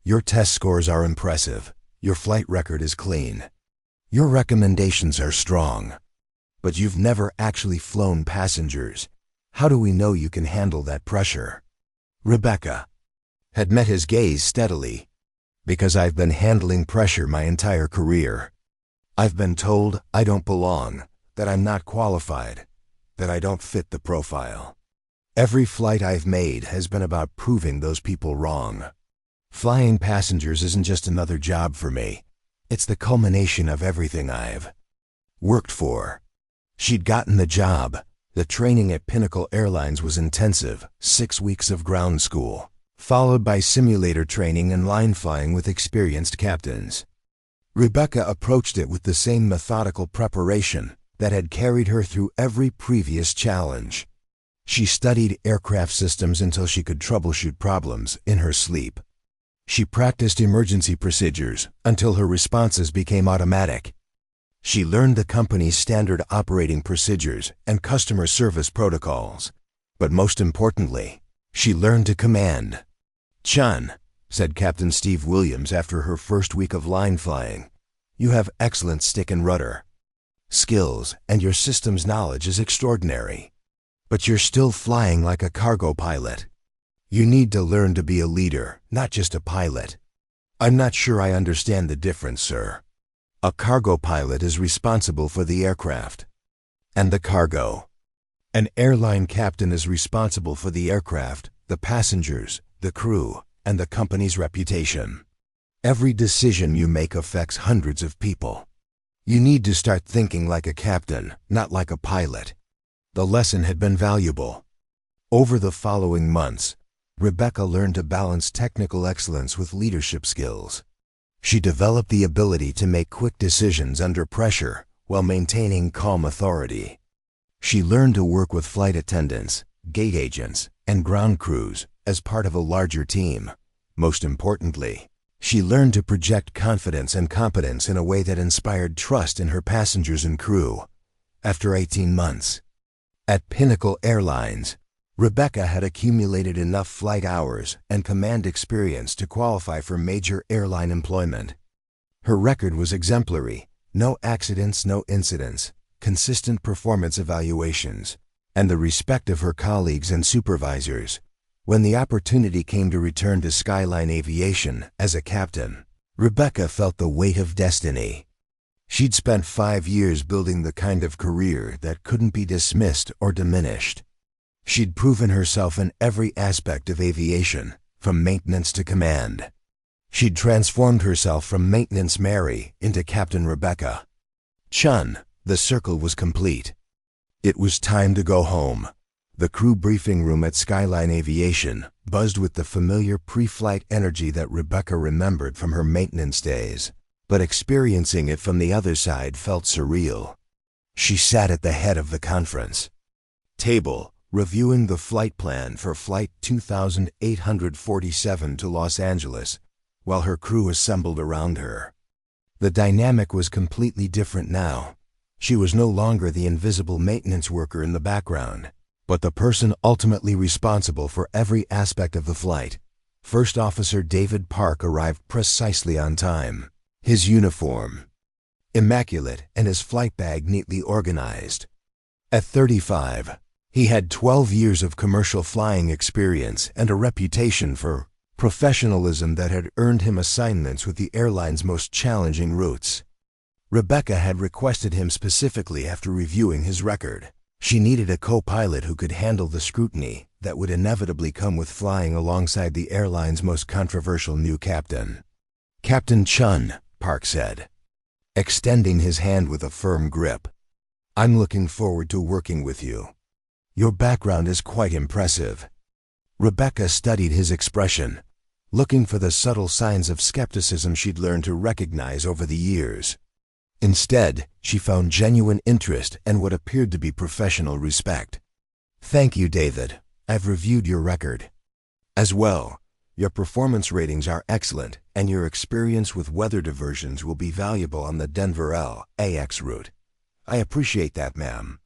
Your test scores are impressive. Your flight record is clean. Your recommendations are strong. But you've never actually flown passengers. How do we know you can handle that pressure? Rebecca had met his gaze steadily. Because I've been handling pressure my entire career. I've been told I don't belong, that I'm not qualified, that I don't fit the profile. Every flight I've made has been about proving those people wrong. Flying passengers isn't just another job for me. It's the culmination of everything I've worked for. She'd gotten the job. The training at Pinnacle Airlines was intensive, 6 weeks of ground school, followed by simulator training and line flying with experienced captains. Rebecca approached it with the same methodical preparation that had carried her through every previous challenge. She studied aircraft systems until she could troubleshoot problems in her sleep. She practiced emergency procedures until her responses became automatic. She learned the company's standard operating procedures and customer service protocols. But most importantly, she learned to command. "Chun," said Captain Steve Williams after her first week of line flying, "you have excellent stick and rudder skills, and your systems knowledge is extraordinary. But you're still flying like a cargo pilot. You need to learn to be a leader, not just a pilot." "I'm not sure I understand the difference, sir." "A cargo pilot is responsible for the aircraft and the cargo. An airline captain is responsible for the aircraft, the passengers, the crew, and the company's reputation. Every decision you make affects hundreds of people. You need to start thinking like a captain, not like a pilot." The lesson had been valuable. Over the following months, Rebecca learned to balance technical excellence with leadership skills. She developed the ability to make quick decisions under pressure while maintaining calm authority. She learned to work with flight attendants, gate agents, and ground crews as part of a larger team. Most importantly, she learned to project confidence and competence in a way that inspired trust in her passengers and crew. After 18 months at Pinnacle Airlines, Rebecca had accumulated enough flight hours and command experience to qualify for major airline employment. Her record was exemplary: no accidents, no incidents, consistent performance evaluations, and the respect of her colleagues and supervisors. When the opportunity came to return to Skyline Aviation as a captain, Rebecca felt the weight of destiny. She'd spent 5 years building the kind of career that couldn't be dismissed or diminished. She'd proven herself in every aspect of aviation, from maintenance to command. She'd transformed herself from Maintenance Mary into Captain Rebecca. Chun, the circle was complete. It was time to go home. The crew briefing room at Skyline Aviation buzzed with the familiar pre-flight energy that Rebecca remembered from her maintenance days, but experiencing it from the other side felt surreal. She sat at the head of the conference table, reviewing the flight plan for Flight 2847 to Los Angeles, while her crew assembled around her. The dynamic was completely different now. She was no longer the invisible maintenance worker in the background, but the person ultimately responsible for every aspect of the flight. First Officer David Park arrived precisely on time, his uniform immaculate and his flight bag neatly organized. At 35, He had 12 years of commercial flying experience and a reputation for professionalism that had earned him assignments with the airline's most challenging routes. Rebecca had requested him specifically after reviewing his record. She needed a co-pilot who could handle the scrutiny that would inevitably come with flying alongside the airline's most controversial new captain. "Captain Chun," Park said, extending his hand with a firm grip. "I'm looking forward to working with you. Your background is quite impressive." Rebecca studied his expression, looking for the subtle signs of skepticism she'd learned to recognize over the years. Instead, she found genuine interest and what appeared to be professional respect. "Thank you, David. I've reviewed your record. As well, your performance ratings are excellent, and your experience with weather diversions will be valuable on the Denver LAX route. I appreciate that, ma'am.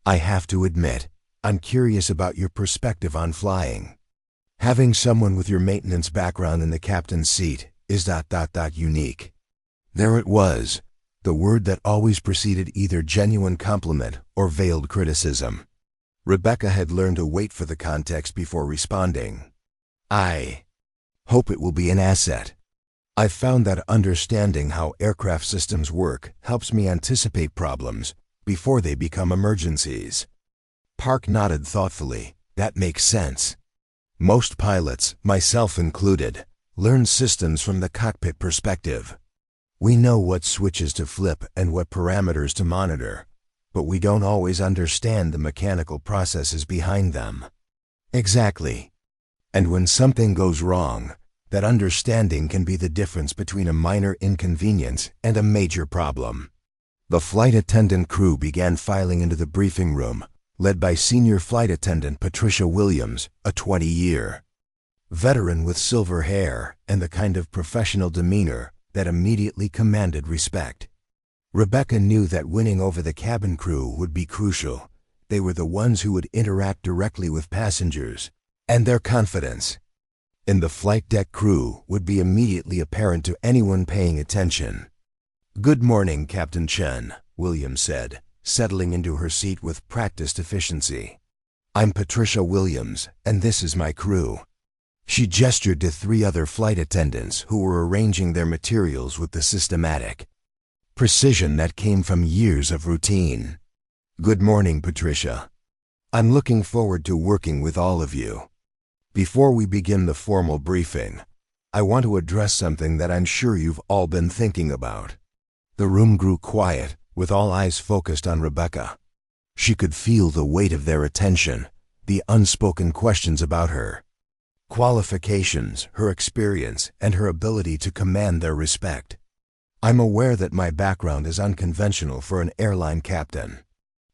I have to admit, I'm curious about your perspective on flying. Having someone with your maintenance background in the captain's seat is ... unique." There it was, the word that always preceded either genuine compliment or veiled criticism. Rebecca had learned to wait for the context before responding. "I hope it will be an asset. I've found that understanding how aircraft systems work helps me anticipate problems before they become emergencies." Park nodded thoughtfully. "That makes sense. Most pilots, myself included, learn systems from the cockpit perspective. We know what switches to flip and what parameters to monitor, but we don't always understand the mechanical processes behind them." "Exactly. And when something goes wrong, that understanding can be the difference between a minor inconvenience and a major problem." The flight attendant crew began filing into the briefing room, led by Senior Flight Attendant Patricia Williams, a 20-year veteran with silver hair and the kind of professional demeanor that immediately commanded respect. Rebecca knew that winning over the cabin crew would be crucial. They were the ones who would interact directly with passengers, and their confidence in the flight deck crew would be immediately apparent to anyone paying attention. "Good morning, Captain Chen," Williams said, settling into her seat with practiced efficiency. "I'm Patricia Williams, and this is my crew." She gestured to 3 other flight attendants who were arranging their materials with the systematic precision that came from years of routine. "Good morning, Patricia. I'm looking forward to working with all of you. Before we begin the formal briefing, I want to address something that I'm sure you've all been thinking about." The room grew quiet, with all eyes focused on Rebecca. She could feel the weight of their attention, the unspoken questions about her qualifications, her experience, and her ability to command their respect. "I'm aware that my background is unconventional for an airline captain.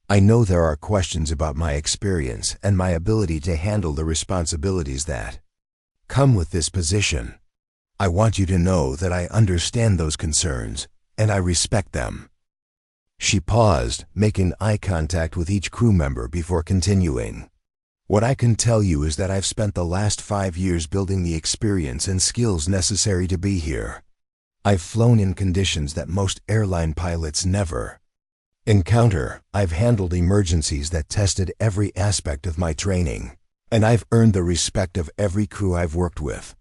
I know there are questions about my experience and my ability to handle the responsibilities that come with this position. I want you to know that I understand those concerns, and I respect them." She paused, making eye contact with each crew member before continuing. "What I can tell you is that I've spent the last 5 years building the experience and skills necessary to be here. I've flown in conditions that most airline pilots never encounter. I've handled emergencies that tested every aspect of my training, and I've earned the respect of every crew I've worked with."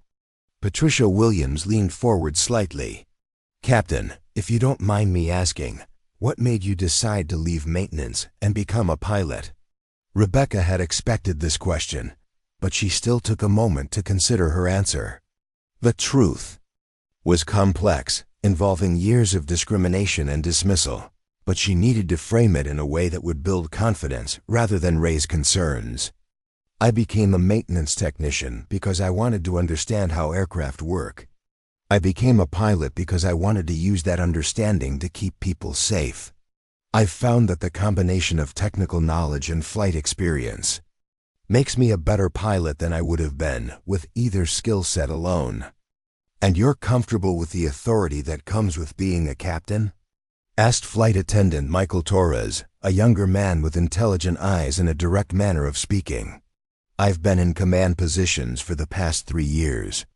Patricia Williams leaned forward slightly. "Captain, if you don't mind me asking, what made you decide to leave maintenance and become a pilot?" Rebecca had expected this question, but she still took a moment to consider her answer. The truth was complex, involving years of discrimination and dismissal, but she needed to frame it in a way that would build confidence rather than raise concerns. "I became a maintenance technician because I wanted to understand how aircraft work. I became a pilot because I wanted to use that understanding to keep people safe. I've found that the combination of technical knowledge and flight experience makes me a better pilot than I would have been with either skill set alone." "And you're comfortable with the authority that comes with being a captain?" asked Flight Attendant Michael Torres, a younger man with intelligent eyes and a direct manner of speaking. "I've been in command positions for the past 3 years.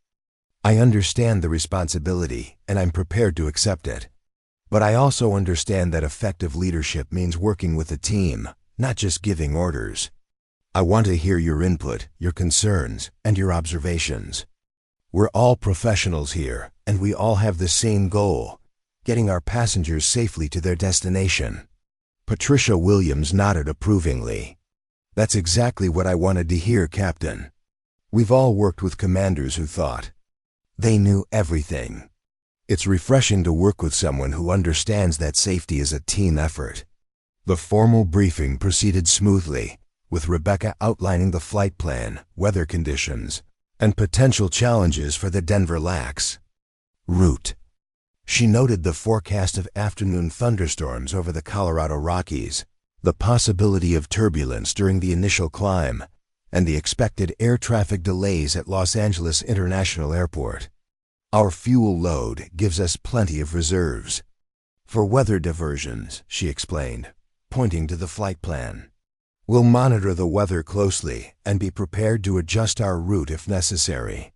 I understand the responsibility, and I'm prepared to accept it. But I also understand that effective leadership means working with a team, not just giving orders. I want to hear your input, your concerns, and your observations. We're all professionals here, and we all have the same goal, getting our passengers safely to their destination. Patricia Williams nodded approvingly. That's exactly what I wanted to hear, Captain. We've all worked with commanders who thought they knew everything. It's refreshing to work with someone who understands that safety is a team effort. The formal briefing proceeded smoothly, with Rebecca outlining the flight plan, weather conditions, and potential challenges for the Denver LAX route. She noted the forecast of afternoon thunderstorms over the Colorado Rockies, the possibility of turbulence during the initial climb, and the expected air traffic delays at Los Angeles International Airport. Our fuel load gives us plenty of reserves for weather diversions, she explained, pointing to the flight plan. We'll monitor the weather closely and be prepared to adjust our route if necessary.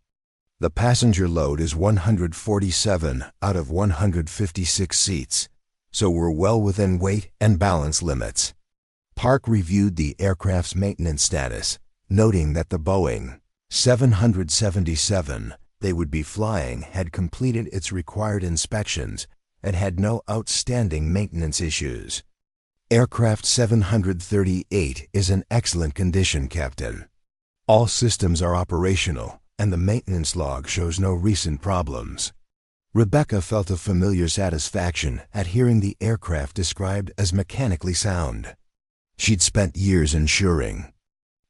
The passenger load is 147 out of 156 seats, so we're well within weight and balance limits. Park reviewed the aircraft's maintenance status, noting that the Boeing 777 they would be flying had completed its required inspections and had no outstanding maintenance issues. Aircraft 738 is in excellent condition, Captain. All systems are operational, and the maintenance log shows no recent problems. Rebecca felt a familiar satisfaction at hearing the aircraft described as mechanically sound. She'd spent years ensuring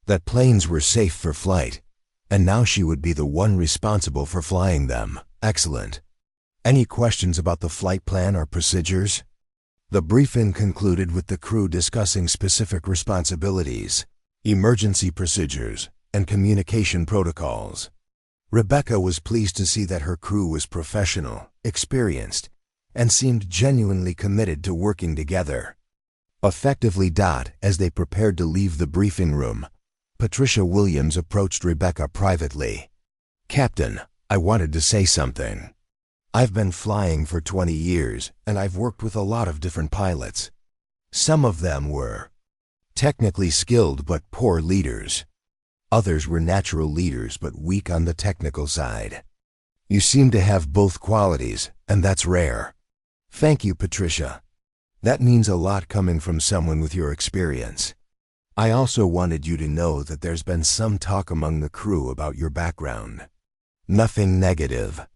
that planes were safe for flight, and now she would be the one responsible for flying them. Excellent. Any questions about the flight plan or procedures? The briefing concluded with the crew discussing specific responsibilities, emergency procedures, and communication protocols. Rebecca was pleased to see that her crew was professional, experienced, and seemed genuinely committed to working together. Effectively, as they prepared to leave the briefing room, Patricia Williams approached Rebecca privately. Captain, I wanted to say something. I've been flying for 20 years, and I've worked with a lot of different pilots. Some of them were technically skilled but poor leaders. Others were natural leaders but weak on the technical side. You seem to have both qualities, and that's rare. Thank you, Patricia. That means a lot coming from someone with your experience. I also wanted you to know that there's been some talk among the crew about your background. Nothing negative.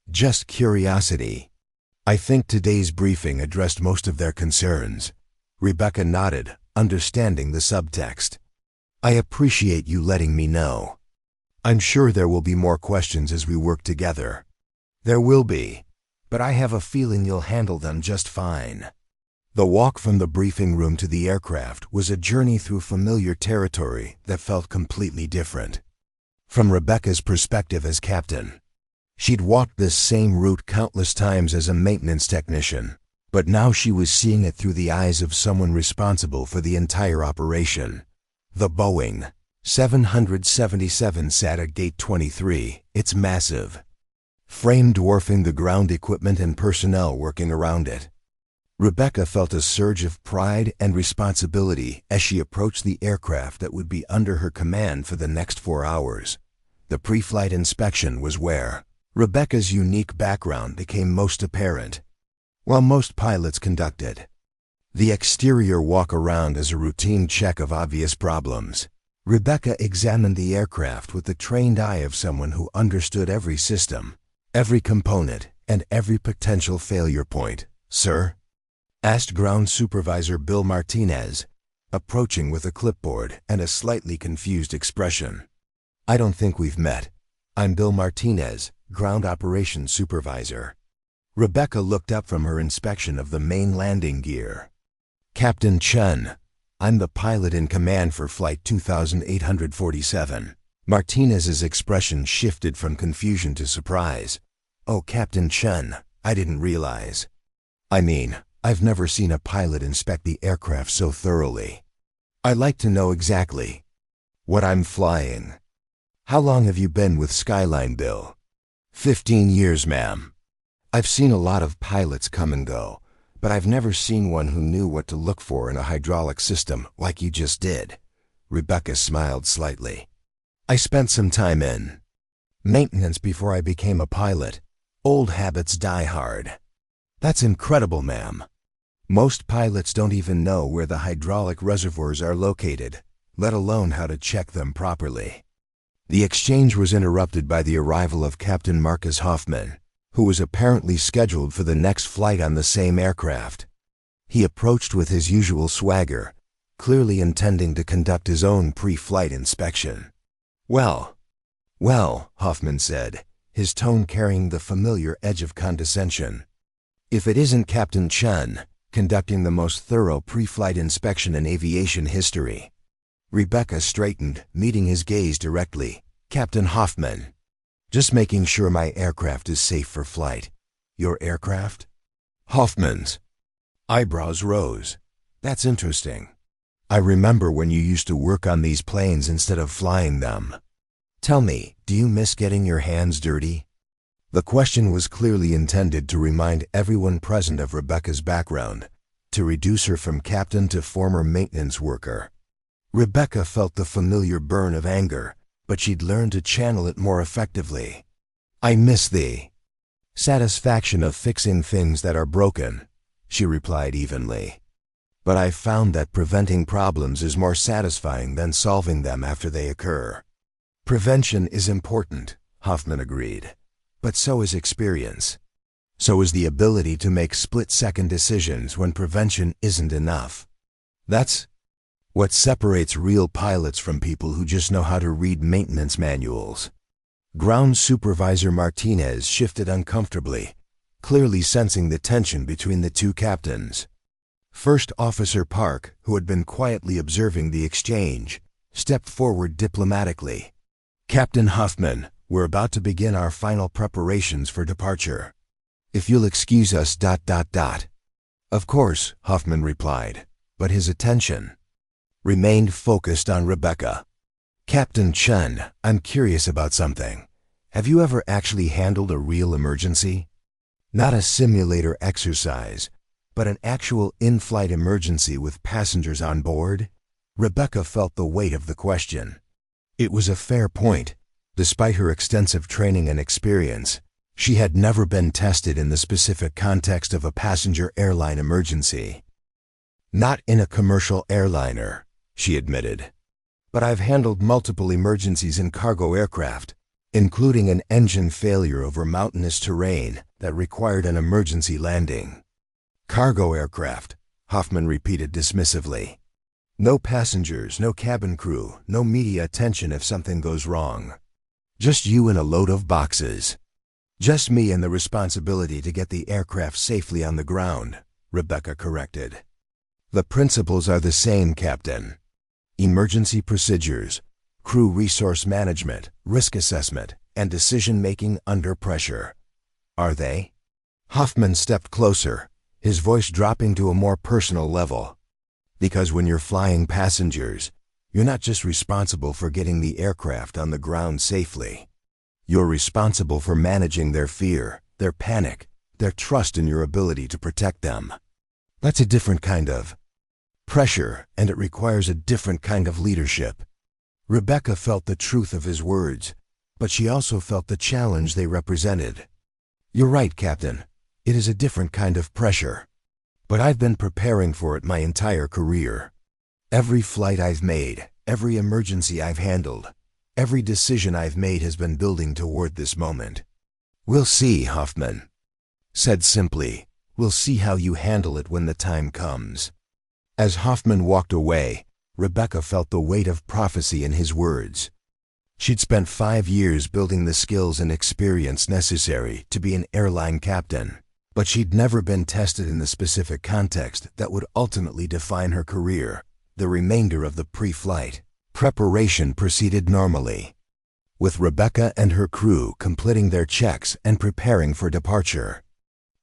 Just curiosity. I think today's briefing addressed most of their concerns. Rebecca nodded, understanding the subtext. I appreciate you letting me know. I'm sure there will be more questions as we work together. There will be, but I have a feeling you'll handle them just fine. The walk from the briefing room to the aircraft was a journey through familiar territory that felt completely different. From Rebecca's perspective as captain, she'd walked this same route countless times as a maintenance technician, but now she was seeing it through the eyes of someone responsible for the entire operation. The Boeing 777 sat at Gate 23, its massive frame dwarfing the ground equipment and personnel working around it. Rebecca felt a surge of pride and responsibility as she approached the aircraft that would be under her command for the next 4 hours. The pre-flight inspection was where Rebecca's unique background became most apparent. While most pilots conducted the exterior walk-around as a routine check of obvious problems, Rebecca examined the aircraft with the trained eye of someone who understood every system, every component, and every potential failure point. Sir? Asked Ground Supervisor Bill Martinez, approaching with a clipboard and a slightly confused expression. I don't think we've met. I'm Bill Martinez, Ground Operations Supervisor. Rebecca looked up from her inspection of the main landing gear. Captain Chen, I'm the pilot in command for Flight 2847. Martinez's expression shifted from confusion to surprise. Oh, Captain Chen, I didn't realize. I've never seen a pilot inspect the aircraft so thoroughly. I'd like to know exactly what I'm flying. How long have you been with Skyline, Bill? 15 years, ma'am. I've seen a lot of pilots come and go, but I've never seen one who knew what to look for in a hydraulic system like you just did. Rebecca smiled slightly. I spent some time in maintenance before I became a pilot. Old habits die hard. That's incredible, ma'am. Most pilots don't even know where the hydraulic reservoirs are located, let alone how to check them properly. The exchange was interrupted by the arrival of Captain Marcus Hoffman, who was apparently scheduled for the next flight on the same aircraft. He approached with his usual swagger, clearly intending to conduct his own pre-flight inspection. Well, Hoffman said, his tone carrying the familiar edge of condescension. If it isn't Captain Chen, conducting the most thorough pre-flight inspection in aviation history. Rebecca straightened, meeting his gaze directly. Captain Hoffman. Just making sure my aircraft is safe for flight. Your aircraft? Hoffman's eyebrows rose. That's interesting. I remember when you used to work on these planes instead of flying them. Tell me, do you miss getting your hands dirty? The question was clearly intended to remind everyone present of Rebecca's background, to reduce her from captain to former maintenance worker. Rebecca felt the familiar burn of anger, but she'd learned to channel it more effectively. I miss the satisfaction of fixing things that are broken, she replied evenly. But I've found that preventing problems is more satisfying than solving them after they occur. Prevention is important, Hoffman agreed. But so is experience. So is the ability to make split-second decisions when prevention isn't enough. That's what separates real pilots from people who just know how to read maintenance manuals. Ground Supervisor Martinez shifted uncomfortably, clearly sensing the tension between the two captains. First Officer Park, who had been quietly observing the exchange, stepped forward diplomatically. Captain Hoffman, we're about to begin our final preparations for departure. If you'll excuse us... Of course, Hoffman replied, but his attention remained focused on Rebecca. Captain Chen, I'm curious about something. Have you ever actually handled a real emergency? Not a simulator exercise, but an actual in-flight emergency with passengers on board? Rebecca felt the weight of the question. It was a fair point. Despite her extensive training and experience, she had never been tested in the specific context of a passenger airline emergency. Not in a commercial airliner, she admitted. But I've handled multiple emergencies in cargo aircraft, including an engine failure over mountainous terrain that required an emergency landing. Cargo aircraft, Hoffman repeated dismissively. No passengers, no cabin crew, no media attention if something goes wrong. Just you and a load of boxes. Just me and the responsibility to get the aircraft safely on the ground, Rebecca corrected. The principles are the same, Captain. Emergency procedures, crew resource management, risk assessment, and decision-making under pressure. Are they? Hoffman stepped closer, his voice dropping to a more personal level. Because when you're flying passengers, you're not just responsible for getting the aircraft on the ground safely. You're responsible for managing their fear, their panic, their trust in your ability to protect them. That's a different kind of pressure, and it requires a different kind of leadership. Rebecca felt the truth of his words, but she also felt the challenge they represented. You're right, Captain. It is a different kind of pressure. But I've been preparing for it my entire career. Every flight I've made, every emergency I've handled, every decision I've made has been building toward this moment. We'll see, Hoffman said simply. We'll see how you handle it when the time comes. As Hoffman walked away, Rebecca felt the weight of prophecy in his words. She'd spent 5 years building the skills and experience necessary to be an airline captain, but she'd never been tested in the specific context that would ultimately define her career. The remainder of the pre-flight preparation proceeded normally, with Rebecca and her crew completing their checks and preparing for departure.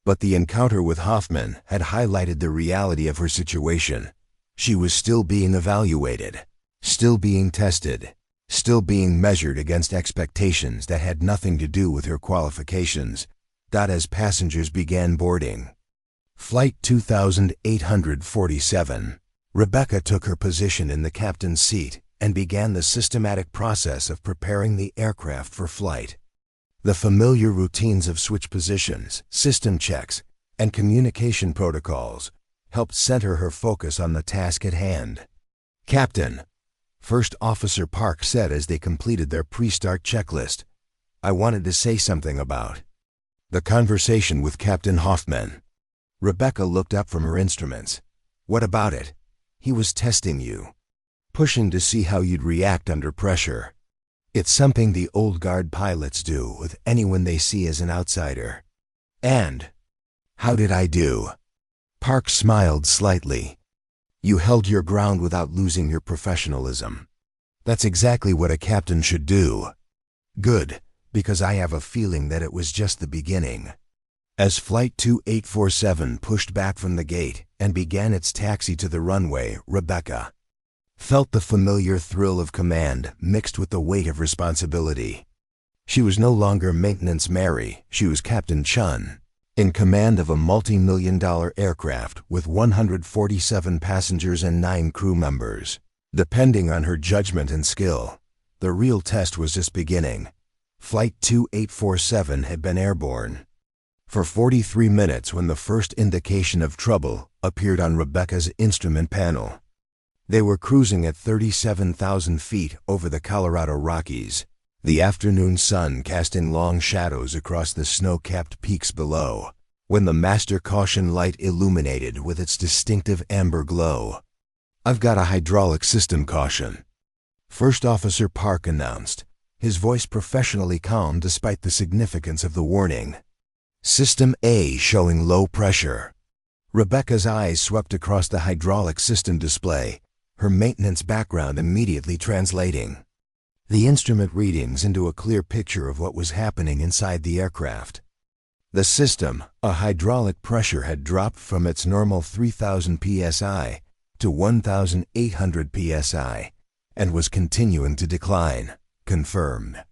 But the encounter with Hoffman had highlighted the reality of her situation. She was still being evaluated, still being tested, still being measured against expectations that had nothing to do with her qualifications. As passengers began boarding Flight 2847, Rebecca took her position in the captain's seat and began the systematic process of preparing the aircraft for flight. The familiar routines of switch positions, system checks, and communication protocols helped center her focus on the task at hand. "Captain," First Officer Park said as they completed their pre-start checklist, "I wanted to say something about the conversation with Captain Hoffman." Rebecca looked up from her instruments. "What about it?" "He was testing you, pushing to see how you'd react under pressure. It's something the old guard pilots do with anyone they see as an outsider." "And how did I do?" Park smiled slightly. "You held your ground without losing your professionalism. That's exactly what a captain should do." "Good, because I have a feeling that it was just the beginning." As Flight 2847 pushed back from the gate and began its taxi to the runway, Rebecca felt the familiar thrill of command mixed with the weight of responsibility. She was no longer Maintenance Mary, she was Captain Chun, in command of a multi-million-dollar aircraft with 147 passengers and 9 crew members. Depending on her judgment and skill, the real test was just beginning. Flight 2847 had been airborne for 43 minutes when the first indication of trouble appeared on Rebecca's instrument panel. They were cruising at 37,000 feet over the Colorado Rockies, the afternoon sun casting long shadows across the snow-capped peaks below, when the master caution light illuminated with its distinctive amber glow. "I've got a hydraulic system caution," First Officer Park announced, his voice professionally calm despite the significance of the warning. "System A showing low pressure." Rebecca's eyes swept across the hydraulic system display, her maintenance background immediately translating the instrument readings into a clear picture of what was happening inside the aircraft. The system, a hydraulic pressure had dropped from its normal 3,000 psi to 1,800 psi and was continuing to decline. Confirmed.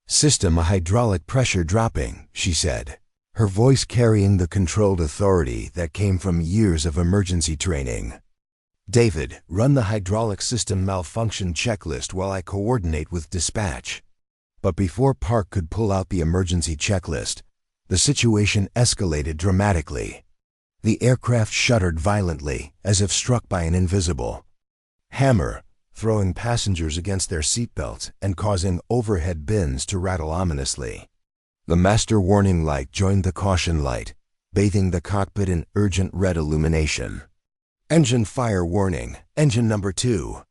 "System, a hydraulic pressure dropping," she said, her voice carrying the controlled authority that came from years of emergency training. "David, run the hydraulic system malfunction checklist while I coordinate with dispatch." But before Park could pull out the emergency checklist, the situation escalated dramatically. The aircraft shuddered violently, as if struck by an invisible hammer, throwing passengers against their seatbelts and causing overhead bins to rattle ominously. The master warning light joined the caution light, bathing the cockpit in urgent red illumination. "Engine fire warning, engine number 2.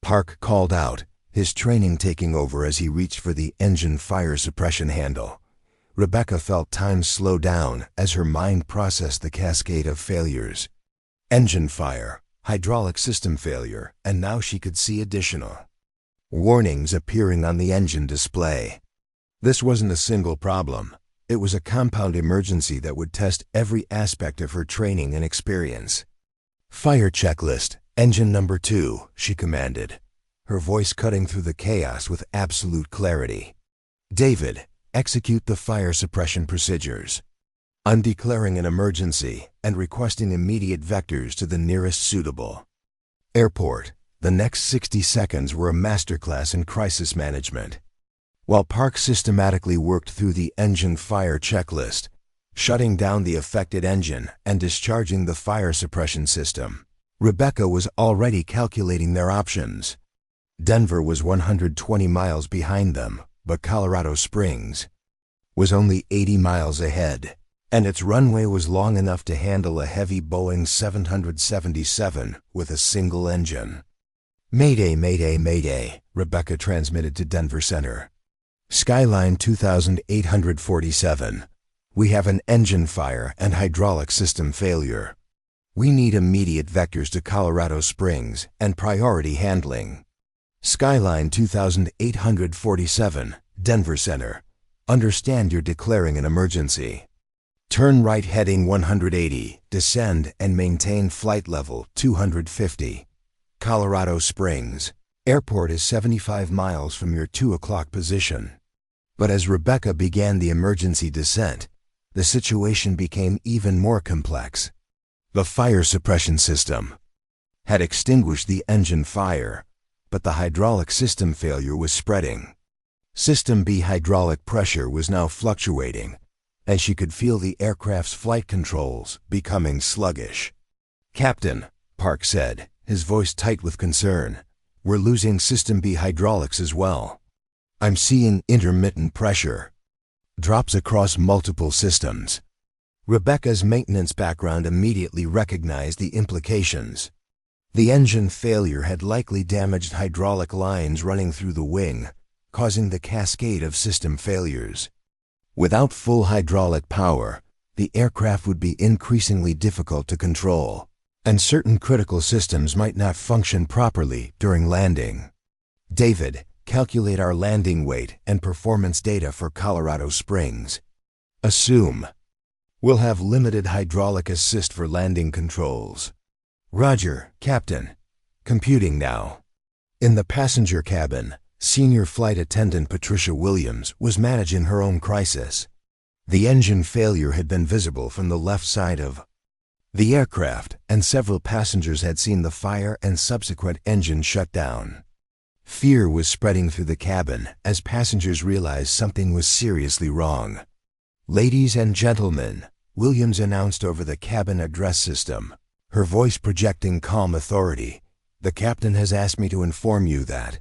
Park called out, his training taking over as he reached for the engine fire suppression handle. Rebecca felt time slow down as her mind processed the cascade of failures. Engine fire, hydraulic system failure, and now she could see additional warnings appearing on the engine display. This wasn't a single problem. It was a compound emergency that would test every aspect of her training and experience. "Fire checklist, engine number 2, she commanded, her voice cutting through the chaos with absolute clarity. "David, execute the fire suppression procedures. I'm declaring an emergency and requesting immediate vectors to the nearest suitable airport." The next 60 seconds were a masterclass in crisis management. While Park systematically worked through the engine fire checklist, shutting down the affected engine and discharging the fire suppression system, Rebecca was already calculating their options. Denver was 120 miles behind them, but Colorado Springs was only 80 miles ahead, and its runway was long enough to handle a heavy Boeing 777 with a single engine. "Mayday, mayday, mayday," Rebecca transmitted to Denver Center. "Skyline 2847. We have an engine fire and hydraulic system failure. We need immediate vectors to Colorado Springs and priority handling." "Skyline 2847, Denver Center. Understand you're declaring an emergency. Turn right heading 180, descend and maintain flight level 250. Colorado Springs. Airport is 75 miles from your 2 o'clock position." But as Rebecca began the emergency descent, the situation became even more complex. The fire suppression system had extinguished the engine fire, but the hydraulic system failure was spreading. System B hydraulic pressure was now fluctuating, and she could feel the aircraft's flight controls becoming sluggish. "Captain," Park said, his voice tight with concern, "we're losing System B hydraulics as well. I'm seeing intermittent pressure. Drops across multiple systems." Rebecca's maintenance background immediately recognized the implications. The engine failure had likely damaged hydraulic lines running through the wing, causing the cascade of system failures. Without full hydraulic power, the aircraft would be increasingly difficult to control, and certain critical systems might not function properly during landing. "David, calculate our landing weight and performance data for Colorado Springs. Assume we'll have limited hydraulic assist for landing controls." "Roger, Captain. Computing now." In the passenger cabin, Senior Flight Attendant Patricia Williams was managing her own crisis. The engine failure had been visible from the left side of the aircraft, and several passengers had seen the fire and subsequent engine shutdown. Fear was spreading through the cabin as passengers realized something was seriously wrong. "Ladies and gentlemen," Williams announced over the cabin address system, her voice projecting calm authority, "the captain has asked me to inform you that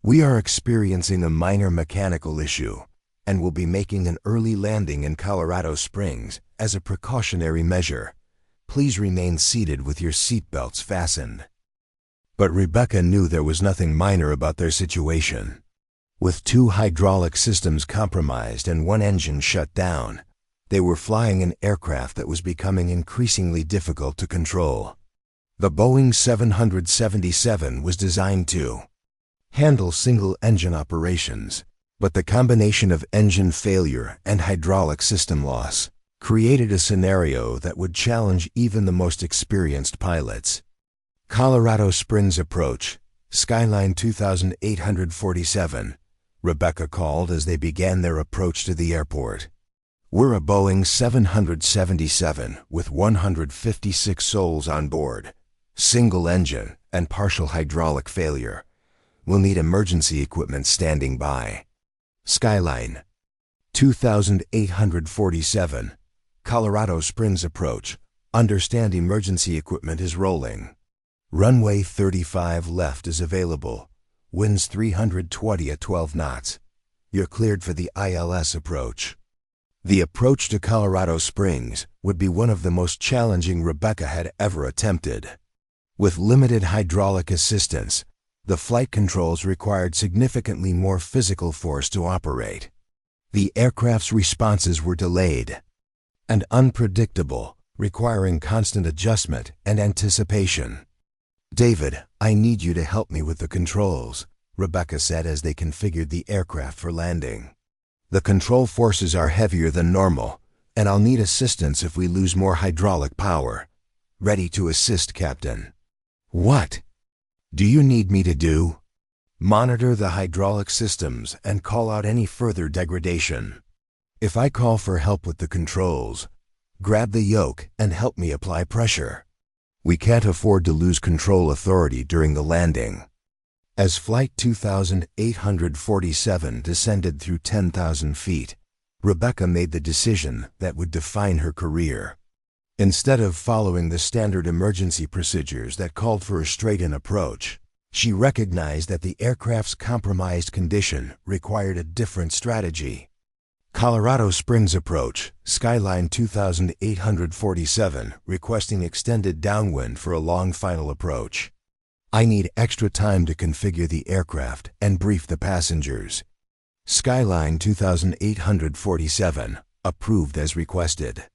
we are experiencing a minor mechanical issue and will be making an early landing in Colorado Springs as a precautionary measure. Please remain seated with your seatbelts fastened." But Rebecca knew there was nothing minor about their situation. With 2 hydraulic systems compromised and 1 engine shut down, they were flying an aircraft that was becoming increasingly difficult to control. The Boeing 777 was designed to handle single-engine operations, but the combination of engine failure and hydraulic system loss created a scenario that would challenge even the most experienced pilots. "Colorado Springs approach, Skyline 2847, Rebecca called as they began their approach to the airport. "We're a Boeing 777 with 156 souls on board, single engine and partial hydraulic failure. We'll need emergency equipment standing by." Skyline 2847, Colorado Springs approach, understand emergency equipment is rolling. Runway 35 left is available. Winds 320 at 12 knots. You're cleared for the ILS approach. The approach to Colorado Springs would be one of the most challenging Rebecca had ever attempted. With limited hydraulic assistance, the flight controls required significantly more physical force to operate. The aircraft's responses were delayed and unpredictable, requiring constant adjustment and anticipation. "David, I need you to help me with the controls," Rebecca said as they configured the aircraft for landing. "The control forces are heavier than normal, and I'll need assistance if we lose more hydraulic power." "Ready to assist, Captain." "What do you need me to do?" "Monitor the hydraulic systems and call out any further degradation. If I call for help with the controls, grab the yoke and help me apply pressure. We can't afford to lose control authority during the landing." As Flight 2847 descended through 10,000 feet, Rebecca made the decision that would define her career. Instead of following the standard emergency procedures that called for a straight-in approach, she recognized that the aircraft's compromised condition required a different strategy. "Colorado Springs approach, Skyline 2847, requesting extended downwind for a long final approach. I need extra time to configure the aircraft and brief the passengers." Skyline 2847, approved as requested.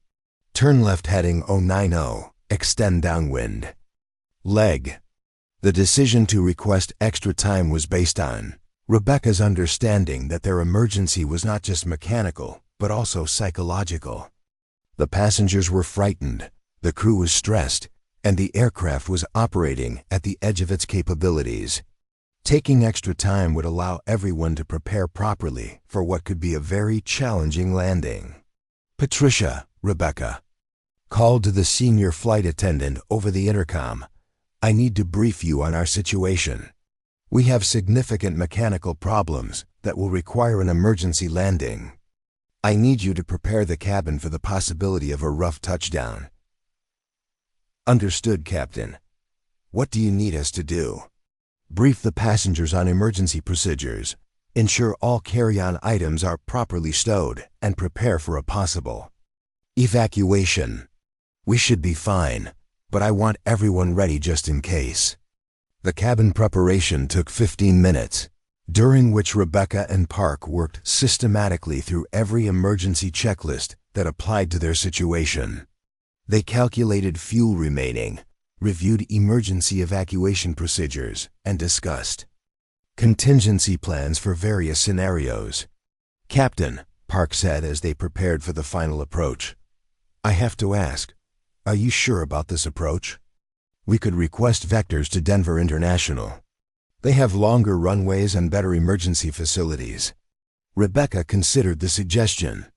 "Turn left heading 090, extend downwind." Leg. The decision to request extra time was based on Rebecca's understanding that their emergency was not just mechanical, but also psychological. The passengers were frightened, the crew was stressed, and the aircraft was operating at the edge of its capabilities. Taking extra time would allow everyone to prepare properly for what could be a very challenging landing. "Patricia," Rebecca called to the senior flight attendant over the intercom, "I need to brief you on our situation." We have significant mechanical problems that will require an emergency landing. I need you to prepare the cabin for the possibility of a rough touchdown." "Understood, Captain. What do you need us to do?" "Brief the passengers on emergency procedures. Ensure all carry-on items are properly stowed and prepare for a possible evacuation. We should be fine, but I want everyone ready just in case." The cabin preparation took 15 minutes, during which Rebecca and Park worked systematically through every emergency checklist that applied to their situation. They calculated fuel remaining, reviewed emergency evacuation procedures, and discussed contingency plans for various scenarios. "Captain," Park said as they prepared for the final approach, "I have to ask, are you sure about this approach? We could request vectors to Denver International. They have longer runways and better emergency facilities." Rebecca considered the suggestion.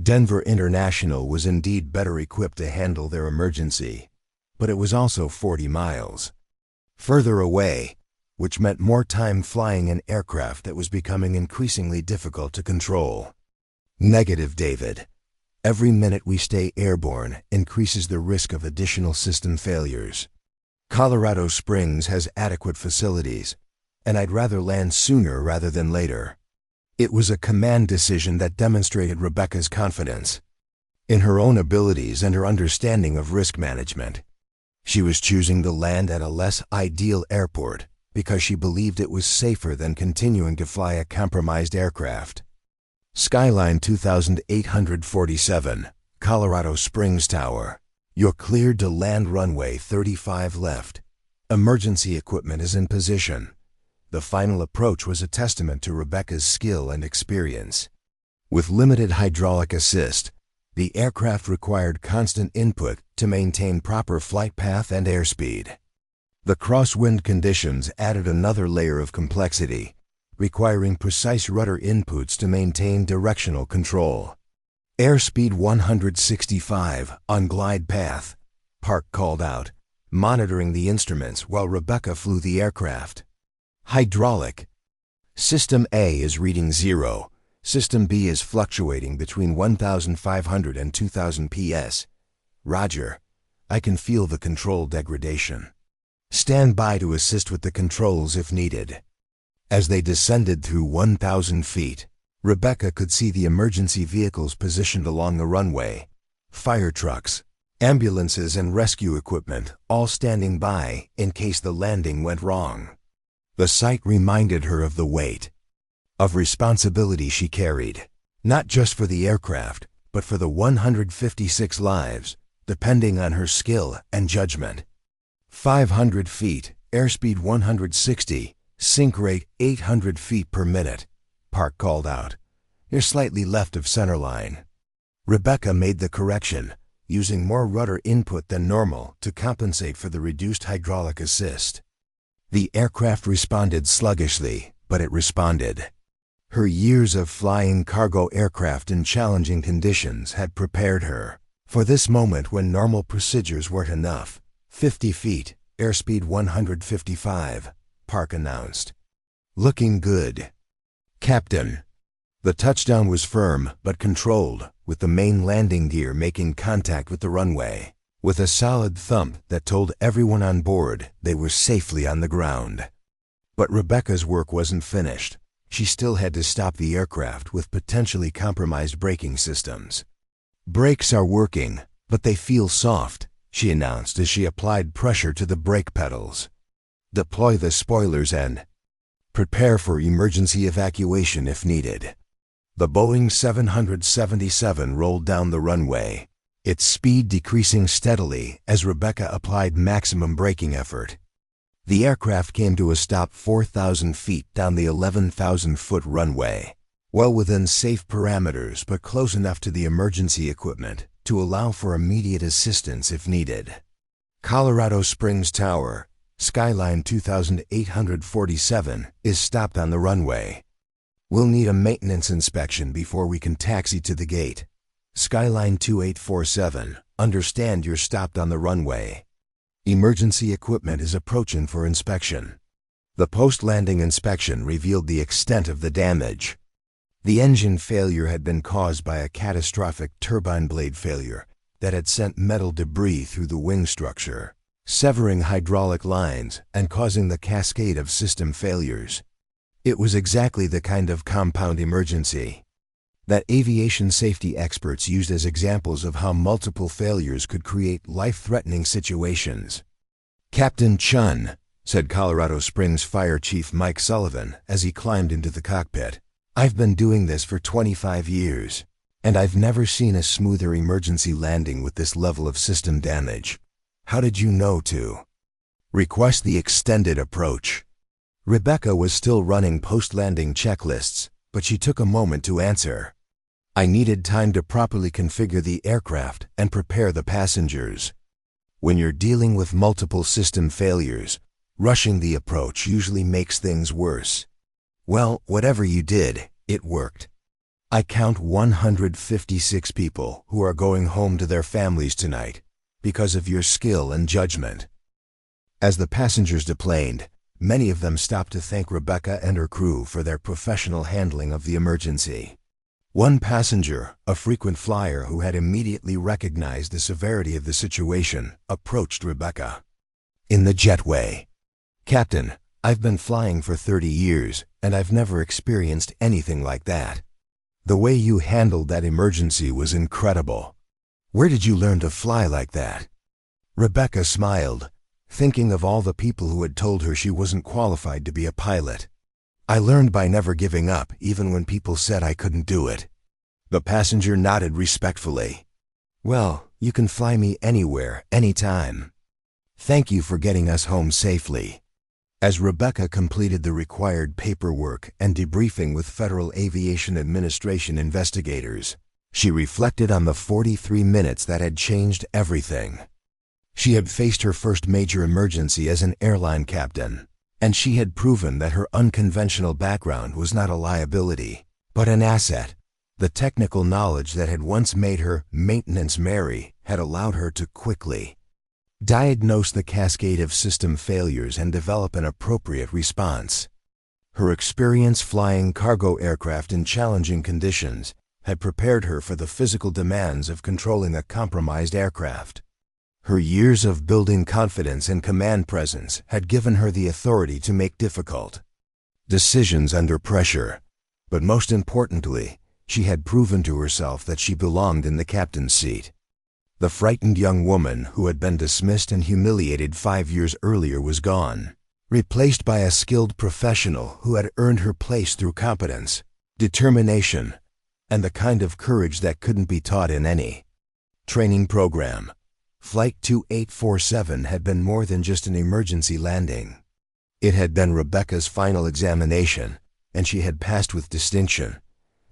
Denver International was indeed better equipped to handle their emergency, but it was also 40 miles further away, which meant more time flying an aircraft that was becoming increasingly difficult to control. "Negative, David. Every minute we stay airborne increases the risk of additional system failures. Colorado Springs has adequate facilities, and I'd rather land sooner rather than later." It was a command decision that demonstrated Rebecca's confidence in her own abilities and her understanding of risk management. She was choosing to land at a less ideal airport because she believed it was safer than continuing to fly a compromised aircraft. Skyline 2847, Colorado Springs Tower. You're cleared to land runway 35 left. Emergency equipment is in position. The final approach was a testament to Rebecca's skill and experience. With limited hydraulic assist, the aircraft required constant input to maintain proper flight path and airspeed. The crosswind conditions added another layer of complexity, requiring precise rudder inputs to maintain directional control. "Airspeed 165 on glide path," Park called out, monitoring the instruments while Rebecca flew the aircraft. "Hydraulic. System A is reading 0. System B is fluctuating between 1,500 and 2,000 PS. Roger. I can feel the control degradation. Stand by to assist with the controls if needed." As they descended through 1,000 feet, Rebecca could see the emergency vehicles positioned along the runway. Fire trucks, ambulances, and rescue equipment all standing by in case the landing went wrong. The sight reminded her of the weight of responsibility she carried, not just for the aircraft, but for the 156 lives depending on her skill and judgment. 500 feet, airspeed 160, sink rate 800 feet per minute, Park called out. "You're slightly left of centerline." Rebecca made the correction, using more rudder input than normal to compensate for the reduced hydraulic assist. The aircraft responded sluggishly, but it responded. Her years of flying cargo aircraft in challenging conditions had prepared her for this moment when normal procedures weren't enough. 50 feet, airspeed 155, Park announced. "Looking good, Captain." The touchdown was firm but controlled, with the main landing gear making contact with the runway, with a solid thump that told everyone on board they were safely on the ground. But Rebecca's work wasn't finished. She still had to stop the aircraft with potentially compromised braking systems. "Brakes are working, but they feel soft," she announced as she applied pressure to the brake pedals. "Deploy the spoilers and prepare for emergency evacuation if needed." The Boeing 777 rolled down the runway, its speed decreasing steadily as Rebecca applied maximum braking effort. The aircraft came to a stop 4,000 feet down the 11,000-foot runway, well within safe parameters but close enough to the emergency equipment to allow for immediate assistance if needed. Colorado Springs Tower, Skyline 2847, is stopped on the runway. "We'll need a maintenance inspection before we can taxi to the gate." Skyline 2847, understand you're stopped on the runway. Emergency equipment is approaching for inspection. The post-landing inspection revealed the extent of the damage. The engine failure had been caused by a catastrophic turbine blade failure that had sent metal debris through the wing structure, severing hydraulic lines and causing the cascade of system failures. It was exactly the kind of compound emergency that aviation safety experts used as examples of how multiple failures could create life-threatening situations. "Captain Chun," said Colorado Springs Fire Chief Mike Sullivan as he climbed into the cockpit, "I've been doing this for 25 years, and I've never seen a smoother emergency landing with this level of system damage. How did you know to request the extended approach?" Rebecca was still running post-landing checklists, but she took a moment to answer. "I needed time to properly configure the aircraft and prepare the passengers. When you're dealing with multiple system failures, rushing the approach usually makes things worse. Well, whatever you did, it worked. I count 156 people who are going home to their families tonight because of your skill and judgment." As the passengers deplaned, many of them stopped to thank Rebecca and her crew for their professional handling of the emergency. One passenger, a frequent flyer who had immediately recognized the severity of the situation, approached Rebecca in the jetway. "Captain, I've been flying for 30 years, and I've never experienced anything like that. The way you handled that emergency was incredible. Where did you learn to fly like that?" Rebecca smiled, thinking of all the people who had told her she wasn't qualified to be a pilot. "I learned by never giving up, even when people said I couldn't do it." The passenger nodded respectfully. "Well, you can fly me anywhere, anytime. Thank you for getting us home safely." As Rebecca completed the required paperwork and debriefing with Federal Aviation Administration investigators, she reflected on the 43 minutes that had changed everything. She had faced her first major emergency as an airline captain, and she had proven that her unconventional background was not a liability, but an asset. The technical knowledge that had once made her Maintenance Mary had allowed her to quickly diagnose the cascade of system failures and develop an appropriate response. Her experience flying cargo aircraft in challenging conditions had prepared her for the physical demands of controlling a compromised aircraft. Her years of building confidence and command presence had given her the authority to make difficult decisions under pressure, but most importantly, she had proven to herself that she belonged in the captain's seat. The frightened young woman who had been dismissed and humiliated 5 years earlier was gone, replaced by a skilled professional who had earned her place through competence, determination, and the kind of courage that couldn't be taught in any training program. Flight 2847 had been more than just an emergency landing. It had been Rebecca's final examination, and she had passed with distinction.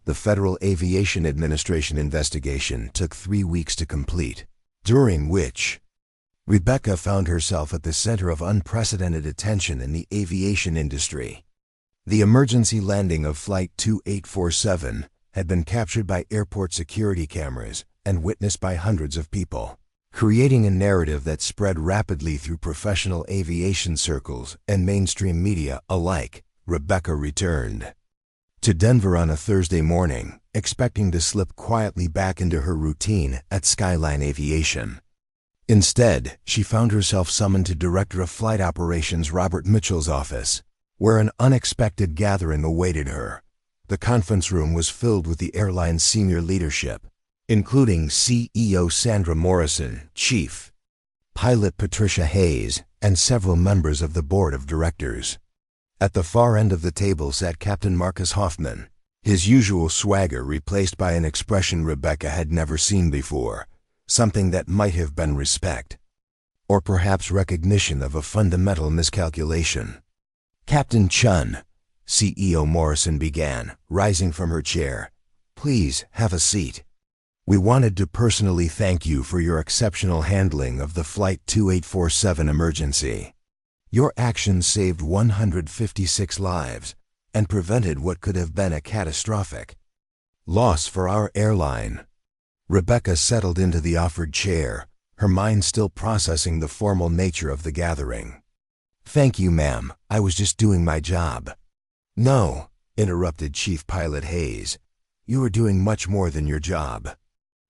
The Federal Aviation Administration investigation took 3 weeks to complete, during which Rebecca found herself at the center of unprecedented attention in the aviation industry. The emergency landing of Flight 2847 had been captured by airport security cameras and witnessed by hundreds of people, creating a narrative that spread rapidly through professional aviation circles and mainstream media alike. Rebecca returned to Denver on a Thursday morning, expecting to slip quietly back into her routine at Skyline Aviation. Instead, she found herself summoned to Director of Flight Operations Robert Mitchell's office, where an unexpected gathering awaited her. The conference room was filled with the airline's senior leadership, including CEO Sandra Morrison, Chief Pilot Patricia Hayes, and several members of the board of directors. At the far end of the table sat Captain Marcus Hoffman, his usual swagger replaced by an expression Rebecca had never seen before, something that might have been respect, or perhaps recognition of a fundamental miscalculation. "Captain Chun," CEO Morrison began, rising from her chair, "please have a seat. We wanted to personally thank you for your exceptional handling of the Flight 2847 emergency. Your actions saved 156 lives and prevented what could have been a catastrophic loss for our airline." Rebecca settled into the offered chair, her mind still processing the formal nature of the gathering. Thank you, ma'am. I was just doing my job. No, interrupted Chief Pilot Hayes. You are doing much more than your job.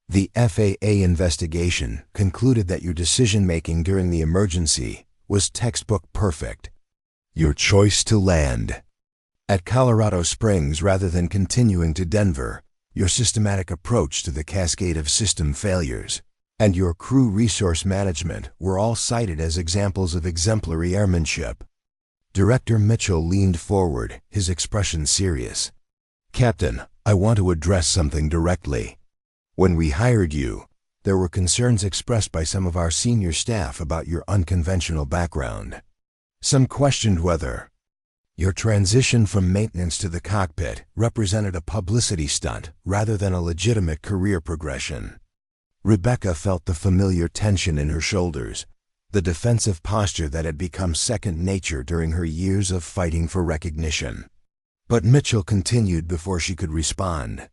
The FAA investigation concluded that your decision-making during the emergency was textbook perfect. Your choice to land at Colorado Springs rather than continuing to Denver, your systematic approach to the cascade of system failures, and your crew resource management were all cited as examples of exemplary airmanship. Director Mitchell leaned forward, his expression serious. Captain, I want to address something directly. When we hired you, there were concerns expressed by some of our senior staff about your unconventional background. Some questioned whether your transition from maintenance to the cockpit represented a publicity stunt rather than a legitimate career progression. Rebecca felt the familiar tension in her shoulders, the defensive posture that had become second nature during her years of fighting for recognition. But Mitchell continued before she could respond.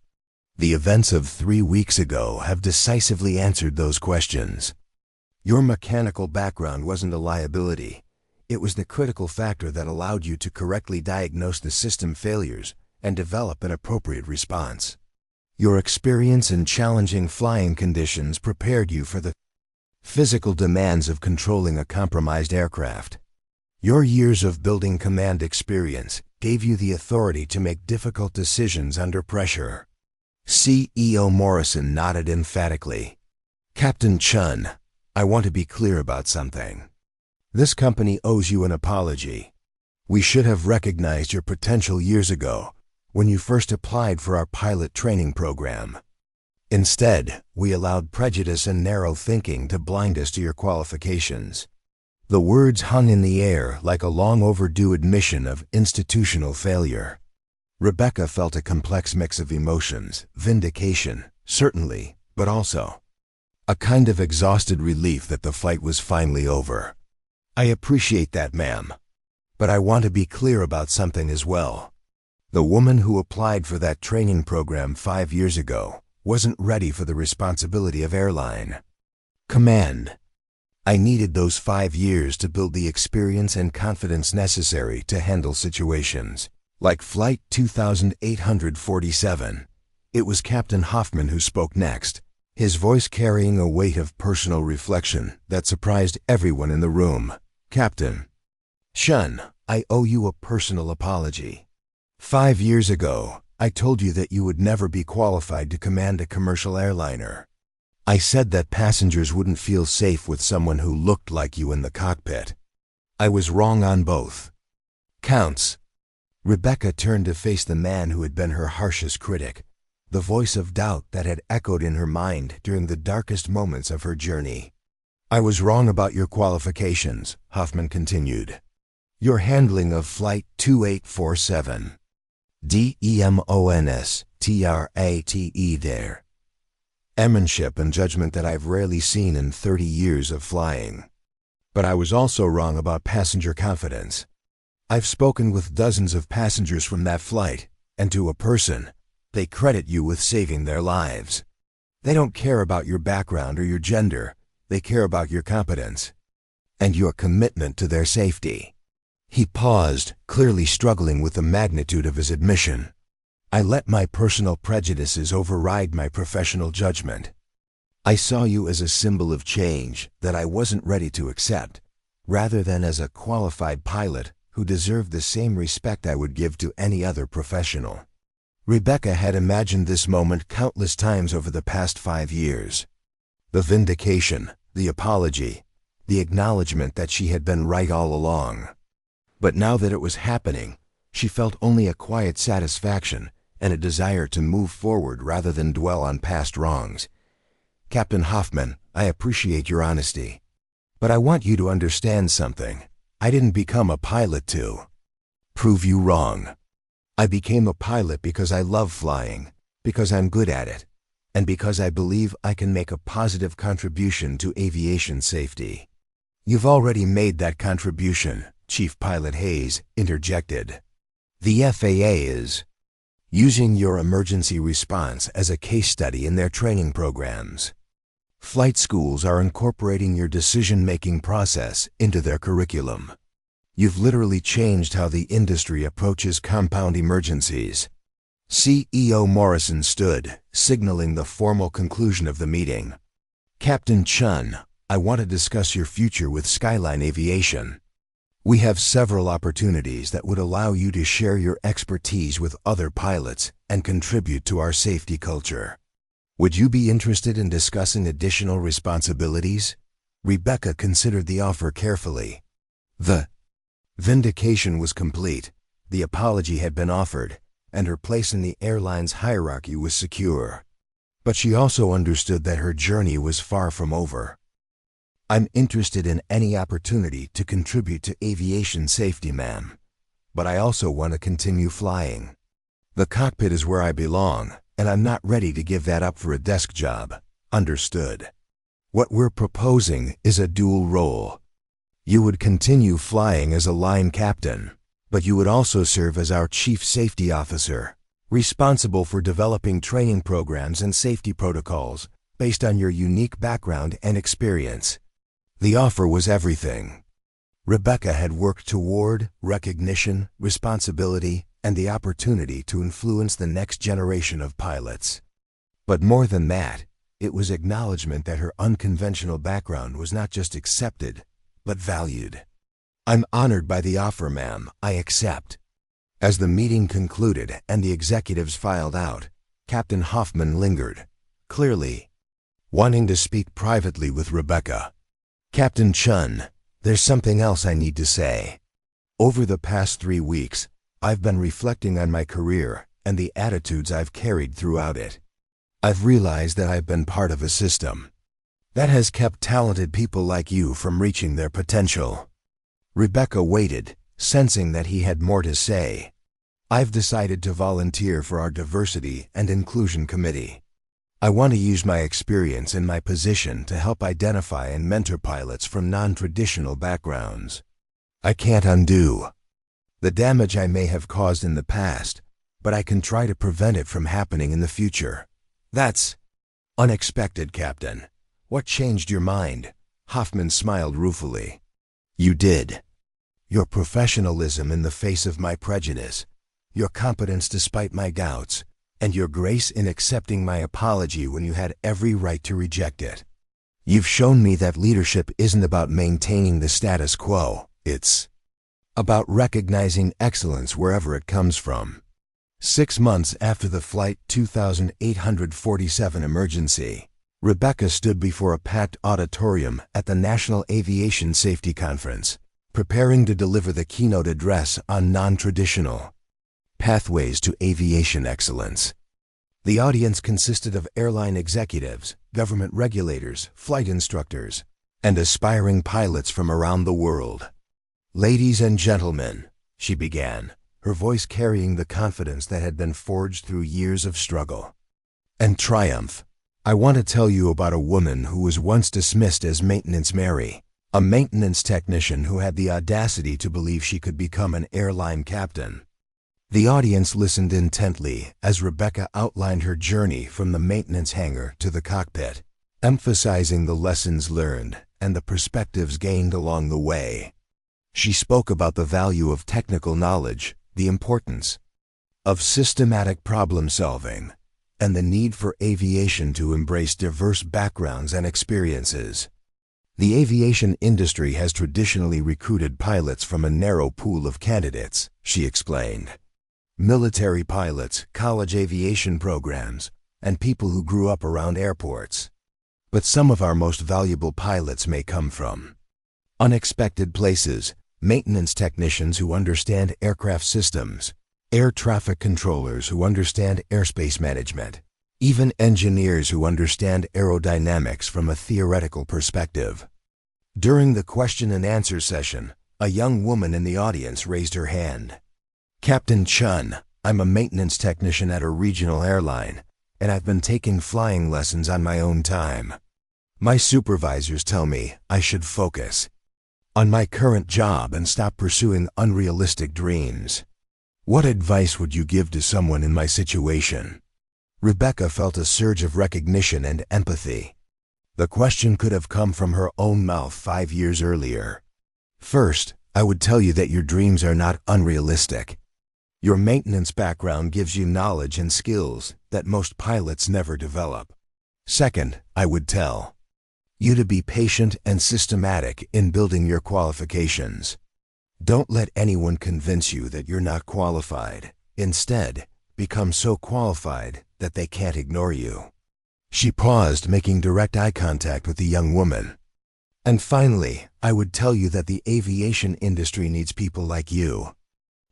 The events of 3 weeks ago have decisively answered those questions. Your mechanical background wasn't a liability. It was the critical factor that allowed you to correctly diagnose the system failures and develop an appropriate response. Your experience in challenging flying conditions prepared you for the physical demands of controlling a compromised aircraft. Your years of building command experience gave you the authority to make difficult decisions under pressure. CEO Morrison nodded emphatically. Captain Chun, I want to be clear about something. This company owes you an apology. We should have recognized your potential years ago when you first applied for our pilot training program. Instead, we allowed prejudice and narrow thinking to blind us to your qualifications. The words hung in the air like a long overdue admission of institutional failure. Rebecca felt a complex mix of emotions, vindication, certainly, but also a kind of exhausted relief that the fight was finally over. I appreciate that, ma'am. But I want to be clear about something as well. The woman who applied for that training program 5 years ago wasn't ready for the responsibility of airline command. I needed those 5 years to build the experience and confidence necessary to handle situations like Flight 2847. It was Captain Hoffman who spoke next, his voice carrying a weight of personal reflection that surprised everyone in the room. Captain Chun, I owe you a personal apology. 5 years ago, I told you that you would never be qualified to command a commercial airliner. I said that passengers wouldn't feel safe with someone who looked like you in the cockpit. I was wrong on both counts. Rebecca turned to face the man who had been her harshest critic, the voice of doubt that had echoed in her mind during the darkest moments of her journey. I was wrong about your qualifications, Hoffman continued. Your handling of Flight 2847. DEMONSTRATE there. Airmanship and judgment that I've rarely seen in 30 years of flying. But I was also wrong about passenger confidence. I've spoken with dozens of passengers from that flight, and to a person, they credit you with saving their lives. They don't care about your background or your gender. They care about your competence and your commitment to their safety. He paused, clearly struggling with the magnitude of his admission. I let my personal prejudices override my professional judgment. I saw you as a symbol of change that I wasn't ready to accept, rather than as a qualified pilot who deserved the same respect I would give to any other professional. Rebecca had imagined this moment countless times over the past 5 years. The vindication, the apology, the acknowledgement that she had been right all along. But now that it was happening, she felt only a quiet satisfaction and a desire to move forward rather than dwell on past wrongs. Captain Hoffman, I appreciate your honesty. But I want you to understand something. I didn't become a pilot to prove you wrong. I became a pilot because I love flying, because I'm good at it, and because I believe I can make a positive contribution to aviation safety. You've already made that contribution, Chief Pilot Hayes interjected. The FAA is using your emergency response as a case study in their training programs. Flight schools are incorporating your decision-making process into their curriculum. You've literally changed how the industry approaches compound emergencies." CEO Morrison stood, signaling the formal conclusion of the meeting. "Captain Chun, I want to discuss your future with Skyline Aviation. We have several opportunities that would allow you to share your expertise with other pilots and contribute to our safety culture. Would you be interested in discussing additional responsibilities?" Rebecca considered the offer carefully. The vindication was complete. The apology had been offered, and her place in the airline's hierarchy was secure. But she also understood that her journey was far from over. "I'm interested in any opportunity to contribute to aviation safety, ma'am. But I also want to continue flying. The cockpit is where I belong, and I'm not ready to give that up for a desk job." "Understood. What we're proposing is a dual role. You would continue flying as a line captain, but you would also serve as our chief safety officer, responsible for developing training programs and safety protocols based on your unique background and experience." The offer was everything. Rebecca had worked toward recognition, responsibility, and the opportunity to influence the next generation of pilots. But more than that, it was acknowledgement that her unconventional background was not just accepted, but valued. "I'm honored by the offer, ma'am. I accept." As the meeting concluded and the executives filed out, Captain Hoffman lingered, clearly wanting to speak privately with Rebecca. "Captain Chun, there's something else I need to say. Over the past 3 weeks, I've been reflecting on my career and the attitudes I've carried throughout it. I've realized that I've been part of a system that has kept talented people like you from reaching their potential." Rebecca waited, sensing that he had more to say. "I've decided to volunteer for our Diversity and Inclusion Committee. I want to use my experience and my position to help identify and mentor pilots from non-traditional backgrounds. I can't undo the damage I may have caused in the past, but I can try to prevent it from happening in the future." "That's unexpected, Captain. What changed your mind?" Hoffman smiled ruefully. "You did. Your professionalism in the face of my prejudice, your competence despite my doubts, and your grace in accepting my apology when you had every right to reject it. You've shown me that leadership isn't about maintaining the status quo, it's about recognizing excellence wherever it comes from." 6 months after the Flight 2847 emergency, Rebecca stood before a packed auditorium at the National Aviation Safety Conference, preparing to deliver the keynote address on non-traditional pathways to aviation excellence. The audience consisted of airline executives, government regulators, flight instructors, and aspiring pilots from around the world. "Ladies and gentlemen," she began, her voice carrying the confidence that had been forged through years of struggle and triumph, "I want to tell you about a woman who was once dismissed as Maintenance Mary, a maintenance technician who had the audacity to believe she could become an airline captain." The audience listened intently as Rebecca outlined her journey from the maintenance hangar to the cockpit, emphasizing the lessons learned and the perspectives gained along the way. She spoke about the value of technical knowledge, the importance of systematic problem solving, and the need for aviation to embrace diverse backgrounds and experiences. The aviation industry has traditionally recruited pilots from a narrow pool of candidates, she explained. Military pilots, college aviation programs, and people who grew up around airports. But some of our most valuable pilots may come from unexpected places: maintenance technicians who understand aircraft systems, air traffic controllers who understand airspace management, even engineers who understand aerodynamics from a theoretical perspective. During the question and answer session, a young woman in the audience raised her hand. "Captain Chun, I'm a maintenance technician at a regional airline, and I've been taking flying lessons on my own time. My supervisors tell me I should focus on my current job and stop pursuing unrealistic dreams. What advice would you give to someone in my situation?" Rebecca felt a surge of recognition and empathy. The question could have come from her own mouth 5 years earlier. "First, I would tell you that your dreams are not unrealistic. Your maintenance background gives you knowledge and skills that most pilots never develop. Second, I would tell you to be patient and systematic in building your qualifications. Don't let anyone convince you that you're not qualified. Instead, become so qualified that they can't ignore you. She paused, making direct eye contact with the young woman. And finally, I would tell you that the aviation industry needs people like you.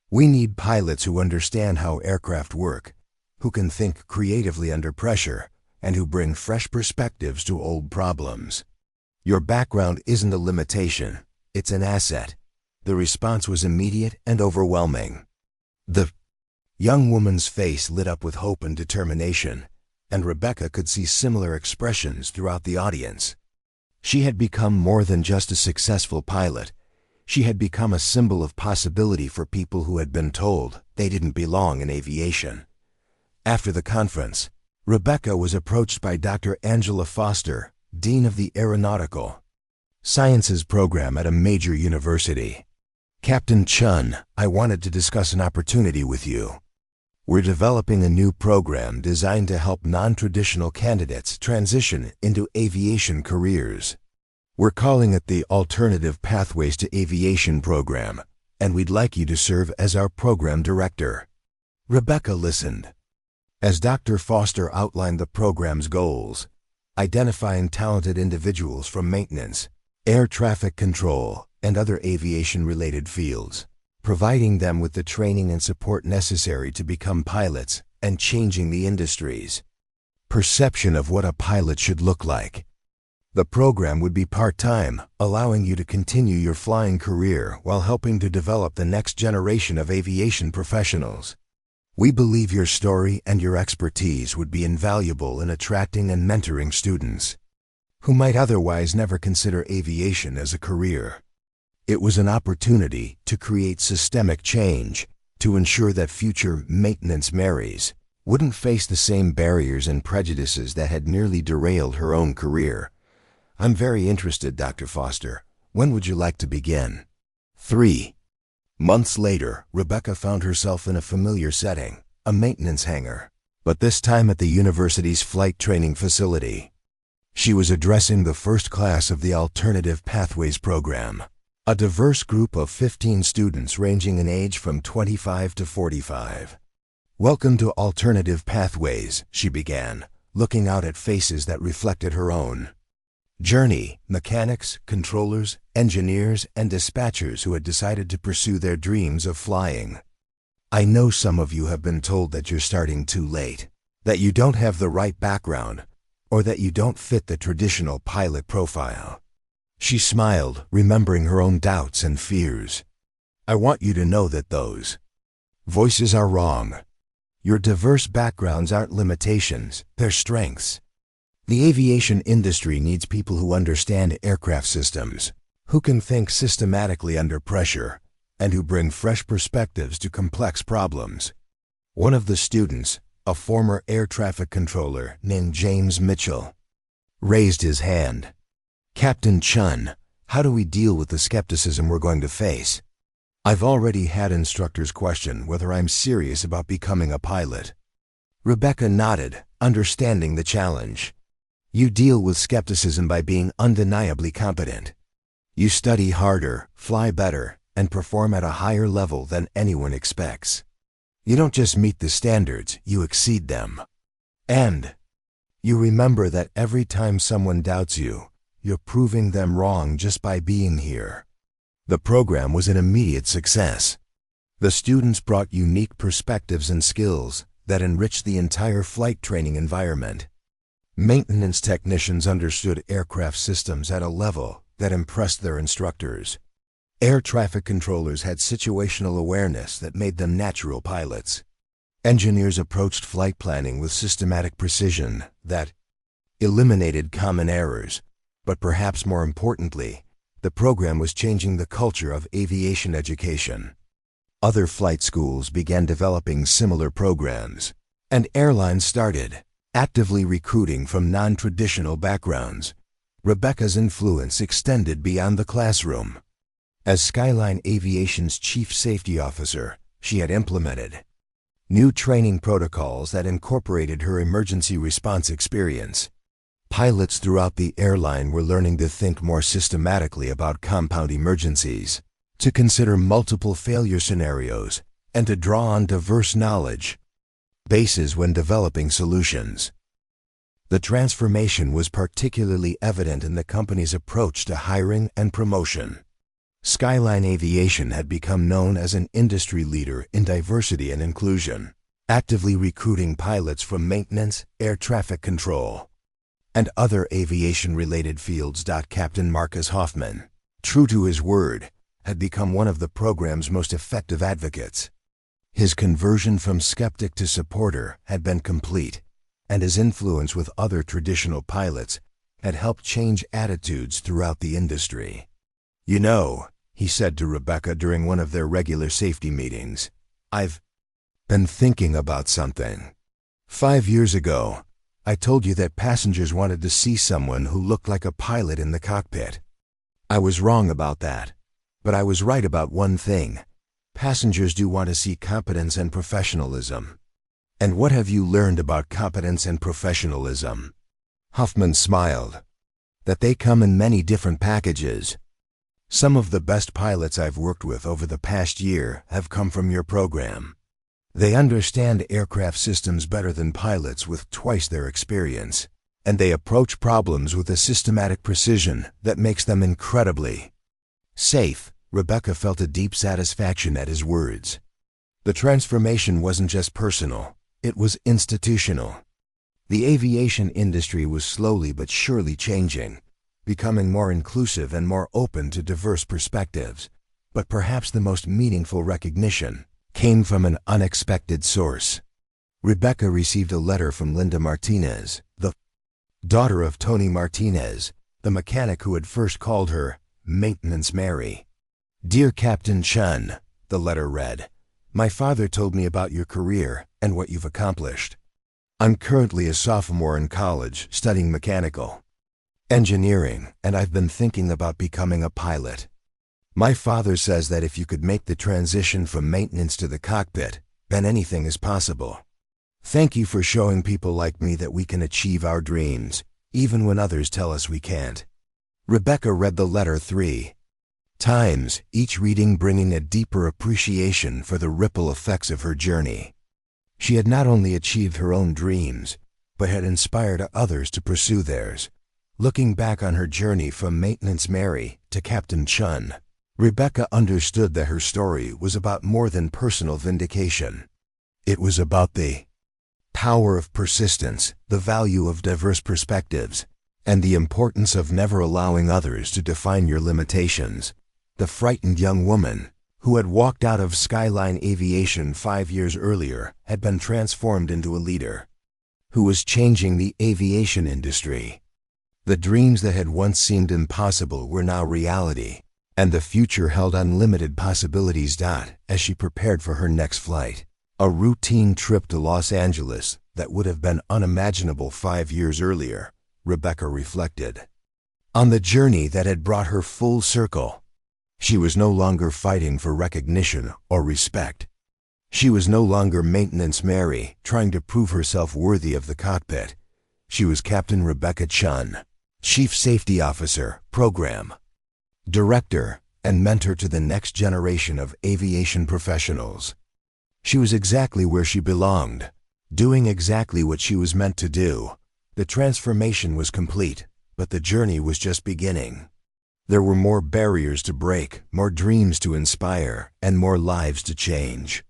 We need pilots who understand how aircraft work, who can think creatively under pressure, and who bring fresh perspectives to old problems. Your background isn't a limitation, it's an asset. The response was immediate and overwhelming. The young woman's face lit up with hope and determination, and Rebecca could see similar expressions throughout the audience. She had become more than just a successful pilot. She had become a symbol of possibility for people who had been told they didn't belong in aviation. After the conference, Rebecca was approached by Dr. Angela Foster, Dean of the Aeronautical Sciences program at a major university. Captain Chun, I wanted to discuss an opportunity with you. We're developing a new program designed to help non-traditional candidates transition into aviation careers. We're calling it the Alternative Pathways to Aviation program, and we'd like you to serve as our program director. Rebecca listened as Dr. Foster outlined the program's goals, identifying talented individuals from maintenance, air traffic control, and other aviation-related fields, providing them with the training and support necessary to become pilots, and changing the industry's perception of what a pilot should look like. The program would be part-time, allowing you to continue your flying career while helping to develop the next generation of aviation professionals. We believe your story and your expertise would be invaluable in attracting and mentoring students who might otherwise never consider aviation as a career. It was an opportunity to create systemic change, to ensure that future maintenance Marys wouldn't face the same barriers and prejudices that had nearly derailed her own career. I'm very interested, Dr. Foster. When would you like to begin? 3 months later, Rebecca found herself in a familiar setting, a maintenance hangar, but this time at the university's flight training facility. She was addressing the first class of the Alternative Pathways program, a diverse group of 15 students ranging in age from 25 to 45. Welcome to Alternative Pathways, she began, looking out at faces that reflected her own journey, mechanics, controllers, engineers, and dispatchers who had decided to pursue their dreams of flying. I know some of you have been told that you're starting too late, that you don't have the right background, or that you don't fit the traditional pilot profile. She smiled, remembering her own doubts and fears. I want you to know that those voices are wrong. Your diverse backgrounds aren't limitations, they're strengths. The aviation industry needs people who understand aircraft systems, who can think systematically under pressure, and who bring fresh perspectives to complex problems. One of the students, a former air traffic controller named James Mitchell, raised his hand. Captain Chun, how do we deal with the skepticism we're going to face? I've already had instructors question whether I'm serious about becoming a pilot. Rebecca nodded, understanding the challenge. You deal with skepticism by being undeniably competent. You study harder, fly better, and perform at a higher level than anyone expects. You don't just meet the standards, you exceed them. And you remember that every time someone doubts you, you're proving them wrong just by being here. The program was an immediate success. The students brought unique perspectives and skills that enriched the entire flight training environment. Maintenance technicians understood aircraft systems at a level that impressed their instructors. Air traffic controllers had situational awareness that made them natural pilots. Engineers approached flight planning with systematic precision that eliminated common errors. But perhaps more importantly, the program was changing the culture of aviation education. Other flight schools began developing similar programs, and airlines started actively recruiting from non-traditional backgrounds. Rebecca's influence extended beyond the classroom. As Skyline Aviation's chief safety officer, she had implemented new training protocols that incorporated her emergency response experience. Pilots throughout the airline were learning to think more systematically about compound emergencies, to consider multiple failure scenarios, and to draw on diverse knowledge bases when developing solutions. The transformation was particularly evident in the company's approach to hiring and promotion. Skyline Aviation had become known as an industry leader in diversity and inclusion, actively recruiting pilots from maintenance, air traffic control, and other aviation-related fields. Captain Marcus Hoffman, true to his word, had become one of the program's most effective advocates. His conversion from skeptic to supporter had been complete, and his influence with other traditional pilots had helped change attitudes throughout the industry. "You know," he said to Rebecca during one of their regular safety meetings, "I've been thinking about something. 5 years ago, I told you that passengers wanted to see someone who looked like a pilot in the cockpit. I was wrong about that, but I was right about one thing. Passengers do want to see competence and professionalism." "And what have you learned about competence and professionalism?" Huffman smiled. "That they come in many different packages. Some of the best pilots I've worked with over the past year have come from your program. They understand aircraft systems better than pilots with twice their experience, and they approach problems with a systematic precision that makes them incredibly safe." Rebecca felt a deep satisfaction at his words. The transformation wasn't just personal, it was institutional. The aviation industry was slowly but surely changing, becoming more inclusive and more open to diverse perspectives. But perhaps the most meaningful recognition came from an unexpected source. Rebecca received a letter from Linda Martinez, the daughter of Tony Martinez, the mechanic who had first called her Maintenance Mary. "Dear Captain Chun," the letter read, "my father told me about your career and what you've accomplished. I'm currently a sophomore in college studying mechanical engineering, and I've been thinking about becoming a pilot. My father says that if you could make the transition from maintenance to the cockpit, then anything is possible. Thank you for showing people like me that we can achieve our dreams, even when others tell us we can't." Rebecca read the letter 3 times, each reading bringing a deeper appreciation for the ripple effects of her journey. She had not only achieved her own dreams, but had inspired others to pursue theirs. Looking back on her journey from Maintenance Mary to Captain Chun, Rebecca understood that her story was about more than personal vindication. It was about the power of persistence, the value of diverse perspectives, and the importance of never allowing others to define your limitations. The frightened young woman, who had walked out of Skyline Aviation 5 years earlier, had been transformed into a leader who was changing the aviation industry. The dreams that had once seemed impossible were now reality, and the future held unlimited possibilities. As she prepared for her next flight, a routine trip to Los Angeles that would have been unimaginable 5 years earlier, Rebecca reflected on the journey that had brought her full circle. She was no longer fighting for recognition or respect. She was no longer Maintenance Mary trying to prove herself worthy of the cockpit. She was Captain Rebecca Chun, Chief Safety Officer, Program Director, and mentor to the next generation of aviation professionals. She was exactly where she belonged, doing exactly what she was meant to do. The transformation was complete, but the journey was just beginning. There were more barriers to break, more dreams to inspire, and more lives to change.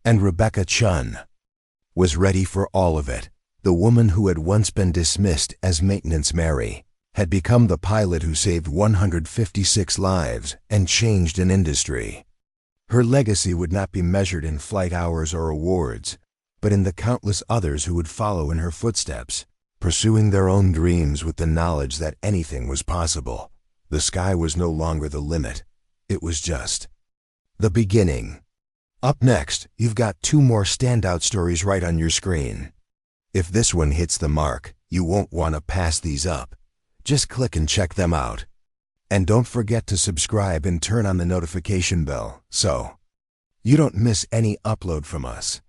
And Rebecca Chun was ready for all of it. The woman who had once been dismissed as Maintenance Mary had become the pilot who saved 156 lives and changed an industry. Her legacy would not be measured in flight hours or awards, but in the countless others who would follow in her footsteps, pursuing their own dreams with the knowledge that anything was possible. The sky was no longer the limit. It was just the beginning. Up next, you've got 2 more standout stories right on your screen. If this one hits the mark, you won't want to pass these up. Just click and check them out. And don't forget to subscribe and turn on the notification bell so you don't miss any upload from us.